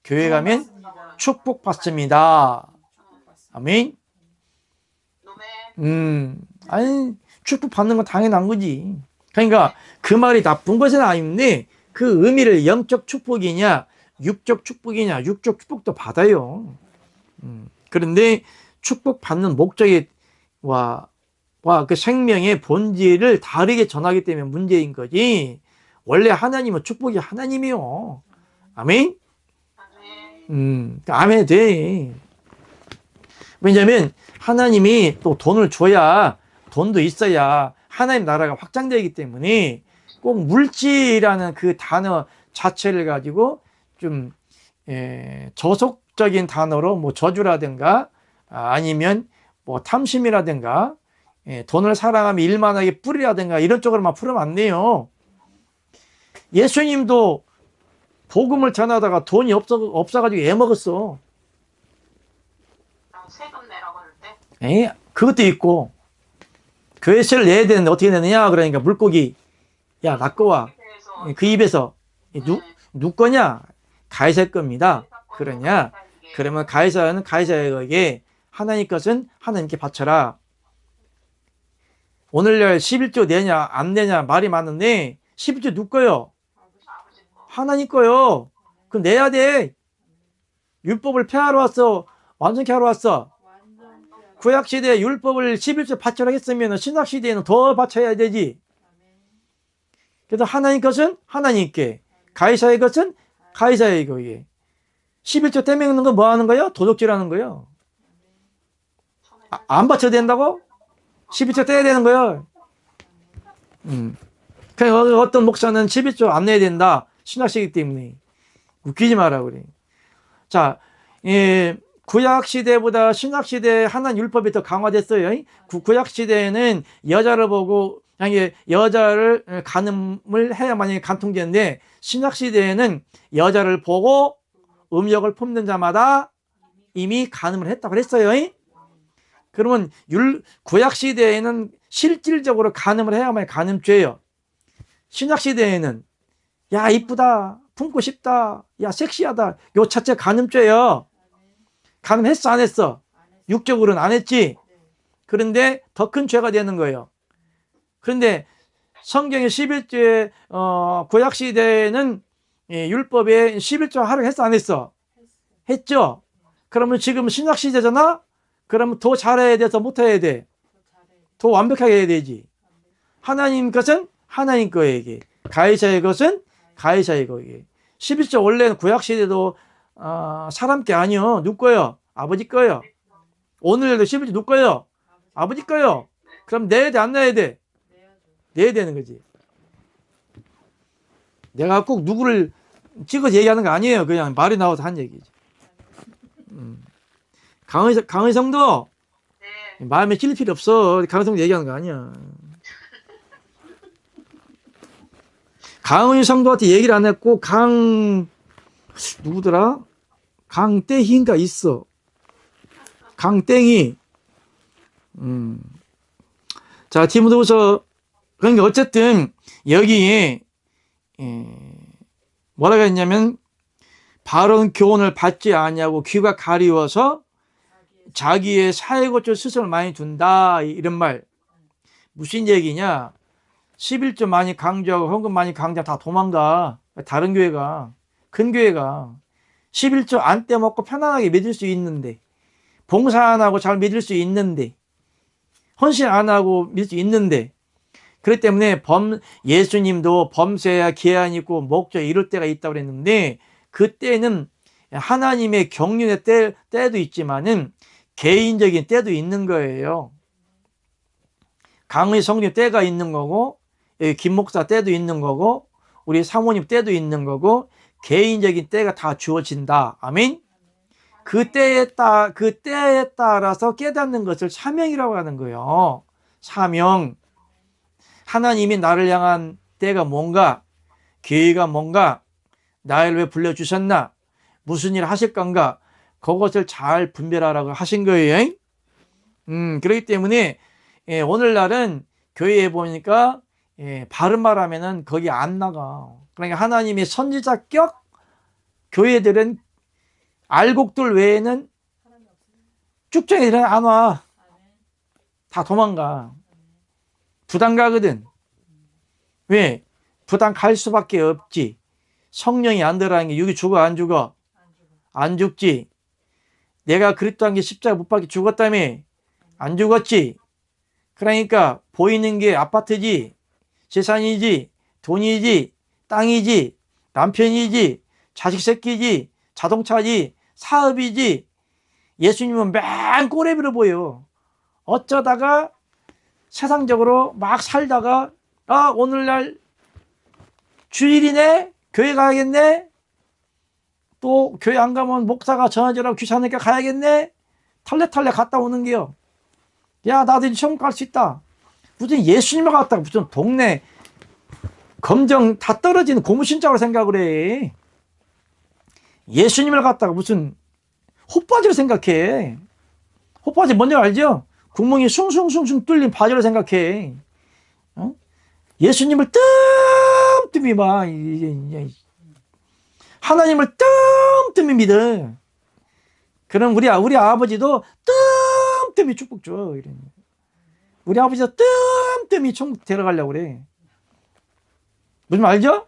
교회 가면 축복 받습니다. 아멘. 아니 축복 받는 건 당연한 거지. 그러니까 그 말이 나쁜 것은 아닌데 그 의미를 영적 축복이냐 육적 축복이냐 육적 축복도 받아요. 그런데 축복 받는 목적이 그 생명의 본질을 다르게 전하기 때문에 문제인 거지. 원래 하나님은 축복이 하나님이요. 아멘. 아멘 돼. 왜냐면 하나님이 또 돈을 줘야 돈도 있어야 하나님 나라가 확장되기 때문에 꼭 물질이라는 그 단어 자체를 가지고 좀 저속적인 단어로 뭐 저주라든가 아니면 뭐 탐심이라든가 돈을 사랑하면 일만하게 뿌리라든가 이런 쪽으로만 풀으면 안 돼요. 예수님도 복음을 전하다가 돈이 없어가지고 애먹었어. 세금 내라고 할 때? 그것도 있고 교회세를 내야 되는데 어떻게 내느냐 그러니까 물고기 야 낚고 와. 그 입에서 누구 거냐? 가이사 겁니다. 그러냐? 그러면 가이사는 가이사에게 하나님 것은 하나님께 바쳐라. 오늘날 11조 내냐 안 내냐 말이 많은데 11조 누구 거요? 하나님 거요. 그럼 내야 돼. 율법을 폐하러 왔어? 완전케 하러 왔어? 구약시대에 율법을 11조 바치라고 했으면 신약시대에는 더 바쳐야 되지. 그래서 하나님 것은 하나님께, 가이사의 것은 가이사에게. 11조 떼먹는 건 뭐 하는 거예요? 도둑질하는 거예요. 안 바쳐야 된다고? 11조 떼야 되는 거예요. 그냥 어떤 목사는 11조 안 내야 된다. 신약시기 때문에. 웃기지 마라 그래. 자, 구약시대보다 신약시대 하나님 율법이 더 강화됐어요. 구약시대에는 여자를 보고 여자를 간음을 해야만이 간통죄인데, 신약시대에는 여자를 보고 음욕을 품는 자마다 이미 간음을 했다고 그랬어요. 그러면 구약시대에는 실질적으로 간음을 해야만 간음죄예요. 신약시대에는 야 이쁘다, 품고 싶다, 야 섹시하다, 요 자체 간음죄예요. 간음했어 안 했어? 육적으로는 안 했지. 그런데 더 큰 죄가 되는 거예요. 그런데 성경의 11조에 구약시대에는 율법에 11조 하라고 안 했어? 했죠. 그러면 지금 신약시대잖아? 그러면 더 잘해야 돼서 못해야 돼? 더 완벽하게 해야 되지. 하나님 것은 하나님 거에게, 가이사의 것은 가이사의 거에게. 11조 원래는 구약시대도 사람 게 아니요. 누구 거요? 아버지 거요. 오늘도 11조 누구 거요? 아버지 거요. 그럼 내야 돼 안 내야 돼? 내야 되는 거지. 내가 꼭 누구를 찍어서 얘기하는 거 아니에요. 그냥 말이 나와서 한 얘기지. 강의 성도 마음에 찔릴 필요 없어. 강의 성도 얘기하는 거 아니야. 강의 성도한테 얘기를 안 했고 누구더라? 강땡인가 있어. 강땡이. 자, 디모데후서. 그러니까 어쨌든 여기에 뭐라고 했냐면, 바른 교훈을 받지 아니하고 귀가 가리워서 자기의 사회고초 스승을 많이 둔다. 이런 말. 무슨 얘기냐? 11조 많이 강조하고 헌금 많이 강조하고 다 도망가. 다른 교회가, 큰 교회가 11조 안 떼먹고 편안하게 믿을 수 있는데, 봉사 안 하고 잘 믿을 수 있는데, 헌신 안 하고 믿을 수 있는데, 그렇기 때문에 예수님도 범죄야 기한이 있고 목적 이럴 때가 있다고 그랬는데, 그때는 하나님의 경륜의 때도 있지만은 개인적인 때도 있는 거예요. 강의 성령 때가 있는 거고, 김 목사 때도 있는 거고, 우리 사모님 때도 있는 거고, 개인적인 때가 다 주어진다. 아멘. 그 때에 따라서 깨닫는 것을 사명이라고 하는 거예요. 사명. 하나님이 나를 향한 때가 뭔가, 계획가 뭔가, 나를 왜 불러주셨나, 무슨 일 하실 건가, 그것을 잘 분별하라고 하신 거예요. 그렇기 때문에 오늘날은 교회에 보니까 바른 말 하면은 거기 안 나가. 그러니까 하나님의 선지자격 교회들은 알곡들 외에는 쭉정이들은 안 와. 다 도망가. 부담 가거든. 왜? 부담 갈 수밖에 없지. 성령이 안 들어가는 게 여기 죽어 안 죽어? 안 죽지. 내가 그리스도한 게 십자가 못 박혀 죽었다며? 안 죽었지. 그러니까 보이는 게 아파트지, 재산이지, 돈이지, 땅이지, 남편이지, 자식 새끼지, 자동차지, 사업이지. 예수님은 맨 꼬레비로 보여. 어쩌다가 세상적으로 막 살다가 오늘날 주일이네? 교회 가야겠네? 또 교회 안 가면 목사가 전화주라고 귀찮으니까 가야겠네? 털레털레 갔다 오는 게요. 야, 나도 이제 천국 갈 수 있다. 무슨 예수님을 갔다가 무슨 동네 검정 다 떨어지는 고무신장으로 생각을 해. 예수님을 갖다가 무슨 헛바지로 생각해. 헛바지 뭔지 알죠? 구멍이 숭숭숭숭 뚫린 바지로 생각해. 예수님을 뜸뜸이 봐. 하나님을 뜸뜸이 믿어. 그럼 우리 아버지도 뜸뜸이 축복 줘. 우리 아버지도 뜸뜸이 천국 데려가려고 그래. 무슨 말 알죠?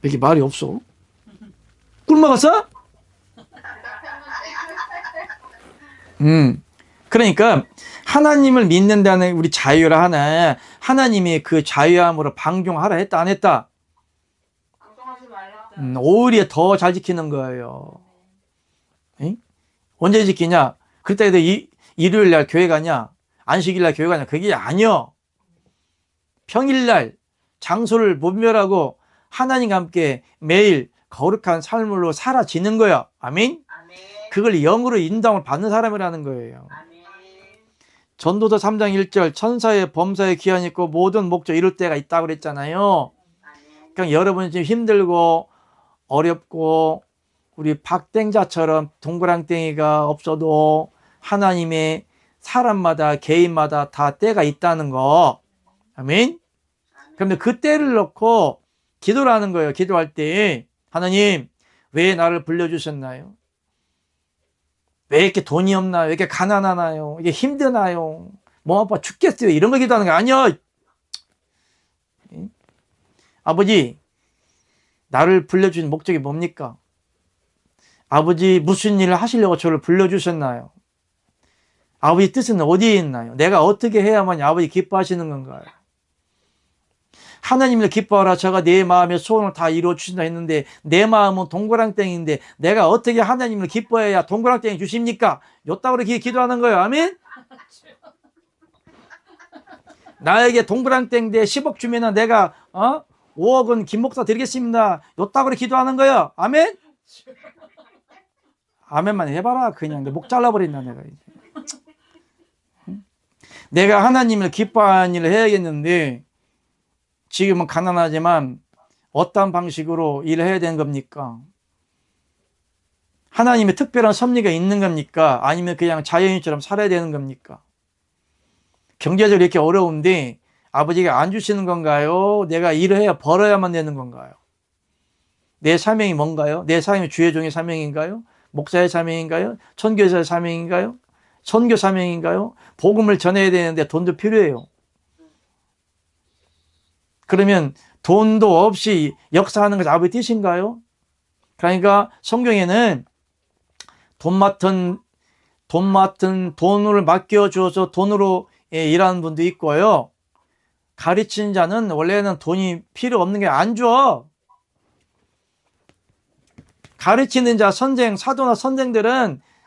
왜 이렇게 말이 없어? 꿀 먹었어? 그러니까 하나님을 믿는다는 우리 자유라 하나, 하나님이 그 자유함으로 방종하라 했다 안 했다? 방송하지 말라. 오히려 더 잘 지키는 거예요. 응? 언제 지키냐? 그때 일요일 날 교회 가냐? 안식일 날 교회 가냐? 그게 아니요. 평일날 장소를 분별하고 하나님과 함께 매일 거룩한 삶으로 살아지는 거야. 아멘? 아멘. 그걸 영으로 인정을 받는 사람이라는 거예요. 아멘. 전도서 3장 1절 천사의 범사에 기한이 있고 모든 목적 이룰 때가 있다고 그랬잖아요. 아멘. 그러니까 여러분이 지금 힘들고 어렵고 우리 박땡자처럼 동그랑땡이가 없어도 하나님의 사람마다 개인마다 다 때가 있다는 거. 아멘? 그런데 그 때를 놓고 기도를 하는 거예요. 기도할 때 하나님 왜 나를 불러주셨나요? 왜 이렇게 돈이 없나요? 왜 이렇게 가난하나요? 이게 힘드나요? 몸 아파 죽겠어요. 이런 거 기도하는 게 아니야. 아버지, 나를 불러주신 목적이 뭡니까? 아버지 무슨 일을 하시려고 저를 불러주셨나요? 아버지 뜻은 어디에 있나요? 내가 어떻게 해야만 아버지 기뻐하시는 건가요? 하나님을 기뻐하라 저가 내 마음의 소원을 다 이루어주신다 했는데 내 마음은 동그랑땡인데 내가 어떻게 하나님을 기뻐해야 동그랑땡이 주십니까? 요따구로 기도하는 거예요. 아멘? 나에게 동그랑땡 대 10억 주면은 내가 5억은 김 목사 드리겠습니다. 요따구로 기도하는 거예요. 아멘? 아멘만 해봐라. 그냥 목 잘라버린다 내가 이제. 내가 하나님을 기뻐하는 일을 해야겠는데 지금은 가난하지만 어떤 방식으로 일을 해야 되는 겁니까? 하나님의 특별한 섭리가 있는 겁니까? 아니면 그냥 자연인처럼 살아야 되는 겁니까? 경제적으로 이렇게 어려운데 아버지가 안 주시는 건가요? 내가 일을 해야 벌어야만 되는 건가요? 내 사명이 뭔가요? 내 사명이 주의 종의 사명인가요? 목사의 사명인가요? 선교사의 사명인가요? 선교 사명인가요? 복음을 전해야 되는데 돈도 필요해요. 그러면 돈도 없이 역사하는 것이 아버지 뜻인가요? 그러니까 성경에는 돈 맡은 돈을 맡겨줘서 돈으로 일하는 분도 있고요. 가르치는 자는 원래는 돈이 필요 없는 게 안 줘. 가르치는 자 사도나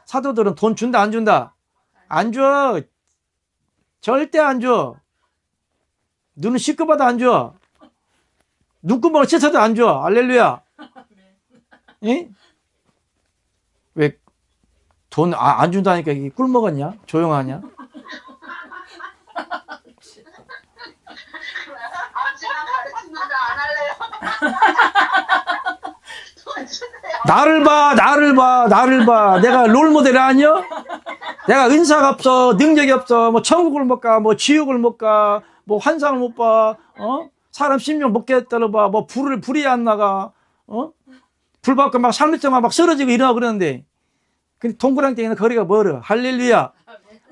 사도들은 돈 준다 안 준다? 안 줘. 절대 안 줘. 눈은 시끄러워도 안 줘. 눈구멍을 씻어도 안 줘. 할렐루야. 예? 왜 돈 안 준다니까 이게 꿀 먹었냐? 조용하냐? 아버지가 가르치는데 안 할래요. 돈 주세요. 나를 봐. 내가 롤모델이 아니야? 내가 은사가 없어, 능력이 없어, 뭐 천국을 못 가, 뭐 지옥을 못 가, 뭐 환상을 못 봐, 사람 심령 못 깨달아 봐, 뭐 불이 안 나가, 불 받고 막 살면서만 막 쓰러지고 이러고 그러는데, 근데 동그랑땡이는 거리가 멀어. 할렐루야.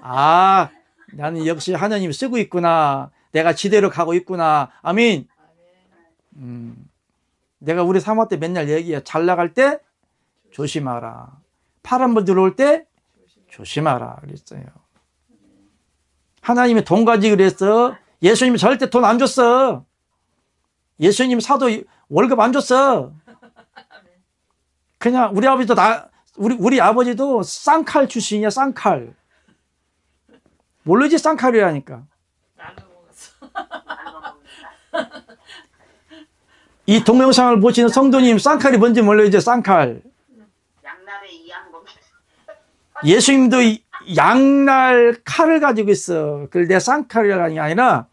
아, 나는 역시 하나님이 쓰고 있구나. 내가 지대로 가고 있구나. 아멘. 내가 우리 사모 때 맨날 얘기해. 잘 나갈 때 조심하라. 파란불 들어올 때 조심하라 그랬어요. 하나님이 돈 가지고 그랬어. 예수님이 절대 돈 안 줬어. 예수님 사도 월급 안 줬어. 그냥 우리 아버지도 우리 아버지도 쌍칼 출신이야. 쌍칼. 모르지 쌍칼이라니까. 나도 먹었어. 이 동영상을 보시는 성도님 쌍칼이 뭔지 몰라요. 쌍칼. 양날에 이양 겁니다. 예수님도 양날 칼을 가지고 있어. 그걸 내가 쌍칼이라는 게 아니라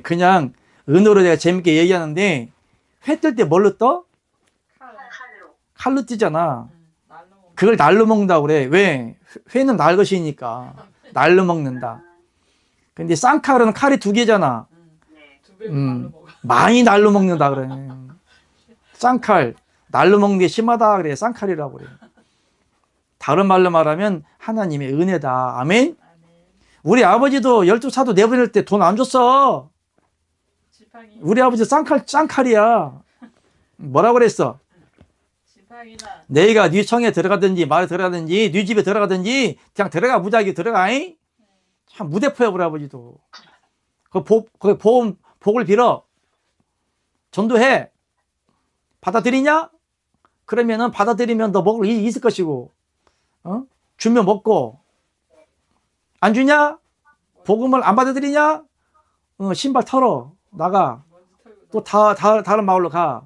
그냥 은어로 내가 재밌게 얘기하는데 회 뜰 때 뭘로 떠? 칼로. 칼로 뜨잖아. 날로 먹는. 그걸 날로 먹는다고 그래. 왜? 회는 날 것이니까 날로 먹는다. 근데 쌍칼은 칼이 2개잖아. 네. 2배로 날로 먹어. 많이 날로 먹는다 그래. 쌍칼 날로 먹는 게 심하다 그래. 쌍칼이라고 그래. 다른 말로 말하면 하나님의 은혜다. 아멘. 우리 아버지도 12사도 내보낼 때 돈 안 줬어. 지팡이. 우리 아버지 쌍칼이야. 뭐라고 그랬어? 지팡이. 사랑이나 내가 네 청에 들어가든지 말에 들어가든지 네 집에 들어가든지 그냥 들어가 무작위 들어가. 잉? 참 무대포야 우리 아버지도. 거기 복을 빌어. 전도해. 받아들이냐? 그러면은 받아들이면 너 먹을 일이 있을 것이고, 주면 먹고, 안 주냐? 복음을 안 받아들이냐? 신발 털어. 나가. 또 다른 마을로 가.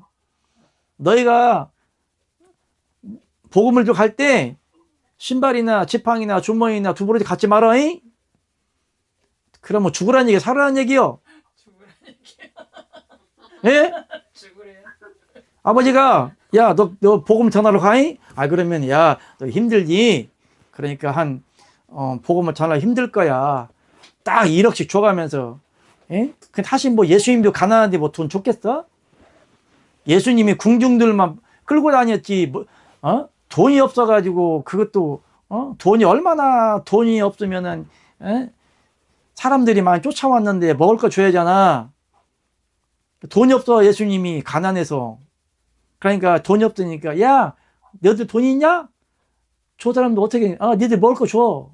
너희가 복음을 좀 갈 때 신발이나 지팡이나 주머니나 두부러지 갖지 말아. 잉? 그러면 죽으라는 얘기, 살아라는 얘기요. 예? 죽으래요. 아버지가 야, 너 복음 전하러 가잉? 그러면 야, 너 힘들지? 그러니까 복음을 전하러 힘들 거야. 딱 1억씩 줘가면서, 예? 사실 뭐 예수님도 가난한데 뭐 돈 줬겠어? 예수님이 궁중들만 끌고 다녔지, 뭐, 돈이 없어가지고 그것도, 돈이 없으면은, 예? 사람들이 많이 쫓아왔는데 먹을 거 줘야잖아. 돈이 없어, 예수님이 가난해서. 그러니까 돈이 없으니까, 야, 너희들 돈 있냐? 저 사람도 어떻게, 니들 먹을 거 줘.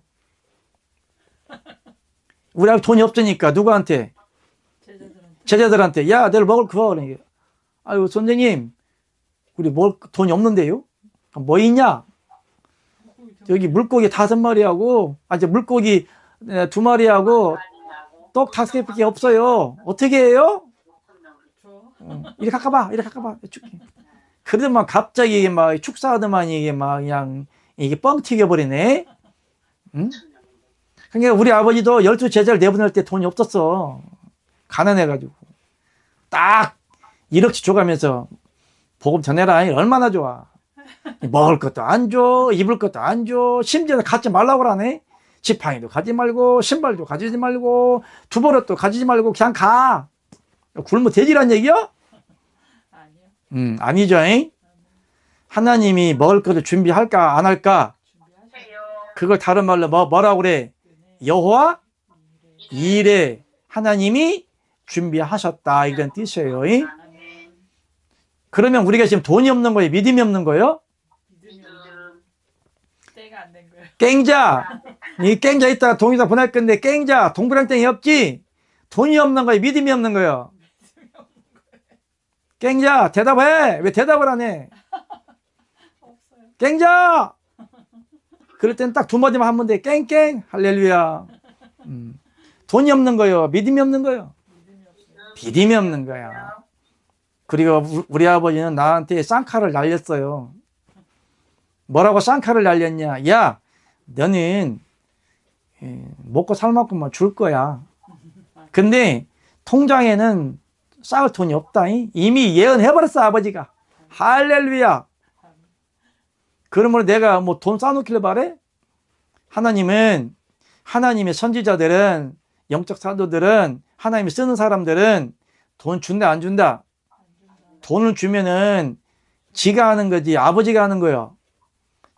우리 아버지 돈이 없으니까, 누구한테? 제자들한테. 야, 내일 먹을 거. 그러니까. 아유, 선생님, 우리 돈이 없는데요? 뭐 있냐? 여기 물고기 5마리하고, 이제 물고기 2마리하고, 떡 5개밖에 없어요. 어떻게 해요? 이리 가까봐. 그러더만 갑자기 이게 막 축사하더만 이게 막 그냥 이게 뻥 튀겨버리네. 응? 그러니까 우리 아버지도 12 제자를 내보낼 때 돈이 없었어. 가난해가지고. 딱 1억씩 줘가면서 복음 전해라. 얼마나 좋아. 먹을 것도 안 줘, 입을 것도 안 줘, 심지어 갖지 말라고 그러네. 지팡이도 가지지 말고, 신발도 가지지 말고, 두버릇도 가지지 말고, 그냥 가. 굶어 돼지란 얘기요? 아니요. 아니죠. 잉? 하나님이 먹을 것을 준비할까, 안 할까? 그걸 다른 말로 뭐라고 그래? 여호와 이레. 하나님이 준비하셨다. 이런 뜻이에요. 잉? 그러면 우리가 지금 돈이 없는 거예요? 믿음이 없는 거예요? 때가 안 된 거예요. 깽자. 이 깽자 있다가 동의사 보낼 건데, 깽자. 동그랑땡이 없지? 돈이 없는 거예요? 믿음이 없는 거예요? 깽자, 대답해! 왜 대답을 안 해? 없어요. 깽자! 그럴 땐 딱 2마디만 하면 돼. 깽깽! 할렐루야. 돈이 없는 거예요? 믿음이 없는 거예요? 믿음이 없는 거야. 그리고 우리 아버지는 나한테 쌍칼을 날렸어요. 뭐라고 쌍칼을 날렸냐? 야, 너는 먹고 살 만큼만 줄 거야. 근데 통장에는 쌓을 돈이 없다. 이미 예언해버렸어, 아버지가. 할렐루야. 그러므로 내가 뭐 돈 쌓아놓기를 바래? 하나님의 선지자들은, 영적 사도들은, 하나님이 쓰는 사람들은 돈 준다, 안 준다? 돈을 주면은 지가 하는 거지, 아버지가 하는 거예요.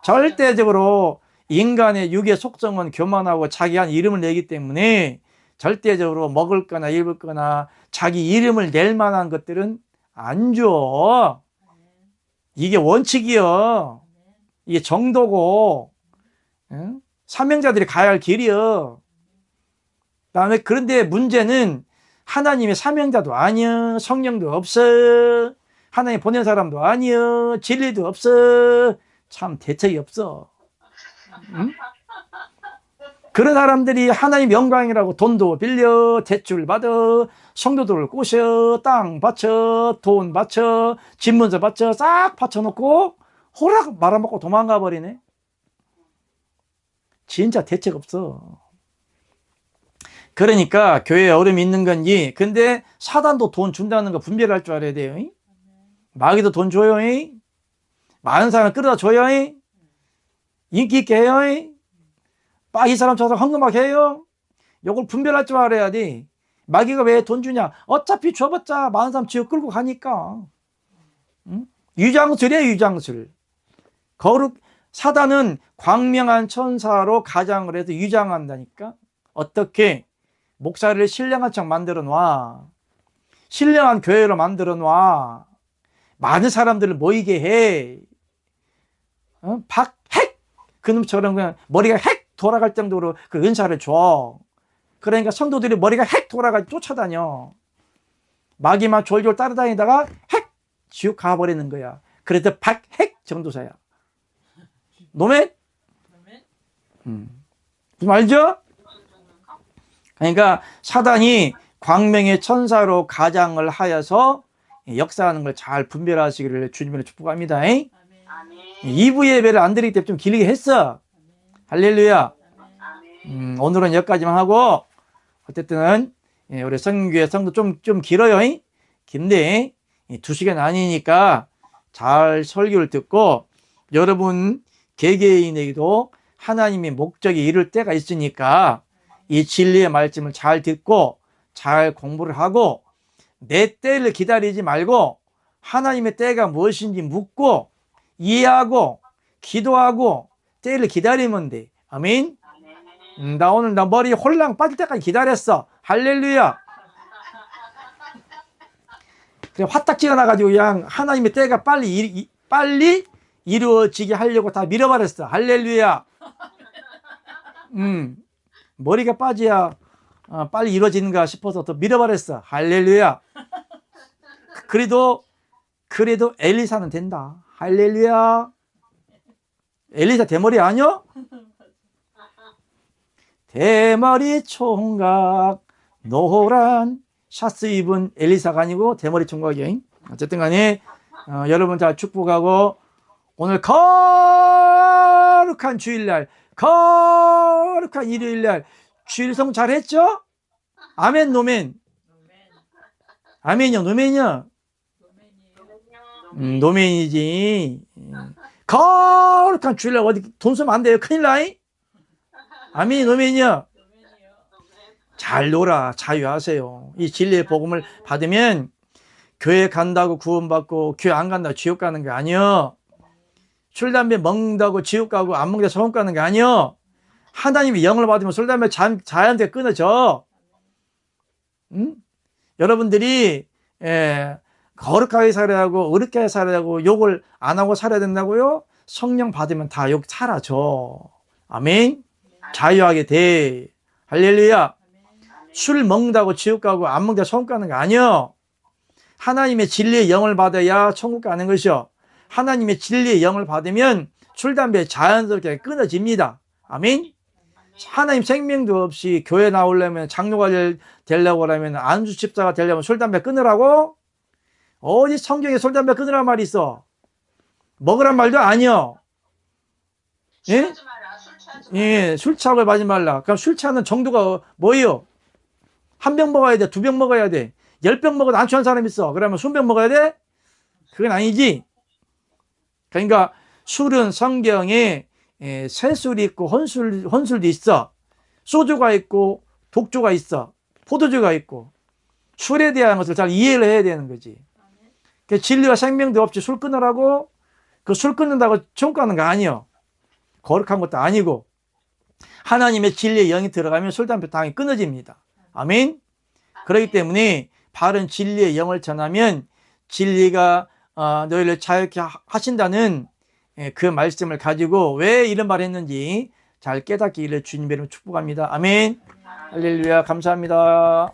절대적으로 인간의 육의 속성은 교만하고 자기 한 이름을 내기 때문에 절대적으로 먹을 거나 입을 거나 자기 이름을 낼 만한 것들은 안 줘. 이게 원칙이요. 이게 정도고, 응? 사명자들이 가야 할 길이요. 그다음에 그런데 문제는 하나님의 사명자도 아니여, 성령도 없어, 하나님 보낸 사람도 아니여, 진리도 없어. 참 대책이 없어. 응? 그런 사람들이 하나님 영광이라고 돈도 빌려, 대출 받아, 성도들을 꼬셔, 땅 바쳐, 돈 바쳐, 집문서 바쳐, 싹 바쳐놓고 호락 말아먹고 도망가 버리네. 진짜 대책 없어. 그러니까 교회에 어려움이 있는 건지. 근데 사단도 돈 준다는 거 분별할 줄 알아야 돼요. 마귀도 돈 줘요. 많은 사람을 끌어다 줘요. 인기 있게 해요. 이 사람처럼 헌금하게 해요. 요걸 분별할 줄 알아야 돼. 마귀가 왜 돈 주냐? 어차피 줘봤자 많은 사람 지어 끌고 가니까. 응? 유장술이에요, 유장술. 사단은 광명한 천사로 가장을 해서 유장한다니까. 어떻게? 목사를 신령한 척 만들어 놔. 신령한 교회로 만들어 놔. 많은 사람들을 모이게 해. 박핵 그놈처럼 그냥 머리가 핵 돌아갈 정도로 그 은사를 줘. 그러니까 성도들이 머리가 핵 돌아가 쫓아다녀. 마귀만 졸졸 따라다니다가 핵 지옥 가버리는 거야. 그래서 박핵 전도사야. 노멘? 좀 알죠? 그러니까 사단이 광명의 천사로 가장을 하여서 역사하는 걸 잘 분별하시기를 주님으로 축복합니다. 아멘. 2부 예배를 안 드리기 때문에 좀 길게 했어. 할렐루야. 아멘. 오늘은 여기까지만 하고, 어쨌든 우리 성교회 성도 좀 길어요. 긴데 2시간 아니니까 잘 설교를 듣고, 여러분 개개인에게도 하나님의 목적이 이룰 때가 있으니까 이 진리의 말씀을 잘 듣고 잘 공부를 하고, 내 때를 기다리지 말고 하나님의 때가 무엇인지 묻고 이해하고 기도하고 때를 기다리면 돼. 아멘. 나 오늘 머리 홀랑 빠질 때까지 기다렸어. 할렐루야. 그래 화딱지가 나가지고 그냥 하나님의 때가 빨리 이루어지게 하려고 다 밀어버렸어. 할렐루야. 머리가 빠져야 빨리 이루어지는가 싶어서 더 밀어버렸어. 할렐루야. 그래도 엘리사는 된다. 할렐루야. 엘리사 대머리 아니요? 대머리 총각 노란 샤스 입은 엘리사가 아니고 대머리 총각이에요. 어쨌든 간에 여러분 잘 축복하고, 오늘 거룩한 주일날, 거룩한 일요일날 주일성 잘했죠? 아멘, 노멘. 아멘이요, 노멘이요? 노멘이지. 거룩한 주일날 어디 돈 쓰면 안 돼요. 큰일 나이? 아멘, 노멘이요? 잘 놀아. 자유하세요. 이 진리의 복음을 받으면 교회 간다고 구원받고 교회 안 간다고 지옥 가는 게 아니요. 술, 담배 먹는다고 지옥 가고 안 먹는다고 천국 가는 게 아니요. 하나님의 영을 받으면 술, 담배 자연스럽게 끊어져. 여러분들이 거룩하게 살아야 하고 의롭게 살아야 하고 욕을 안 하고 살아야 된다고요? 성령 받으면 다 욕 사라져. 아멘. 자유하게 돼. 할렐루야. 술 먹는다고 지옥 가고 안 먹는다고 천국 가는 거 아니요. 하나님의 진리의 영을 받아야 천국 가는 것이요. 하나님의 진리의 영을 받으면 술, 담배 자연스럽게 끊어집니다. 아멘. 하나님 생명도 없이 교회 나오려면, 장로가 되려고 하면, 안수 집사가 되려면 술, 담배 끊으라고? 어디 성경에 술, 담배 끊으란 말이 있어? 먹으란 말도 아니요. 예? 예, 술 취하고 하지 말라. 그럼 술 취하는 정도가 뭐예요? 한 병 먹어야 돼? 2병 먹어야 돼? 10병 먹어도 안 취한 사람 있어. 그러면 20병 먹어야 돼? 그건 아니지. 그러니까 술은 성경에 새술이 있고 혼술도 있어. 소주가 있고 독주가 있어. 포도주가 있고. 술에 대한 것을 잘 이해를 해야 되는 거지. 그 진리와 생명도 없이 술 끊으라고, 그 술 끊는다고 천국 가는 거 아니요. 거룩한 것도 아니고, 하나님의 진리의 영이 들어가면 술, 담배 당연히 끊어집니다. 아멘. 그렇기 때문에 바른 진리의 영을 전하면 진리가 너희를 자유케 하신다는 그 말씀을 가지고 왜 이런 말을 했는지 잘 깨닫기를 주님의 이름으로 축복합니다. 아멘. 할렐루야. 감사합니다.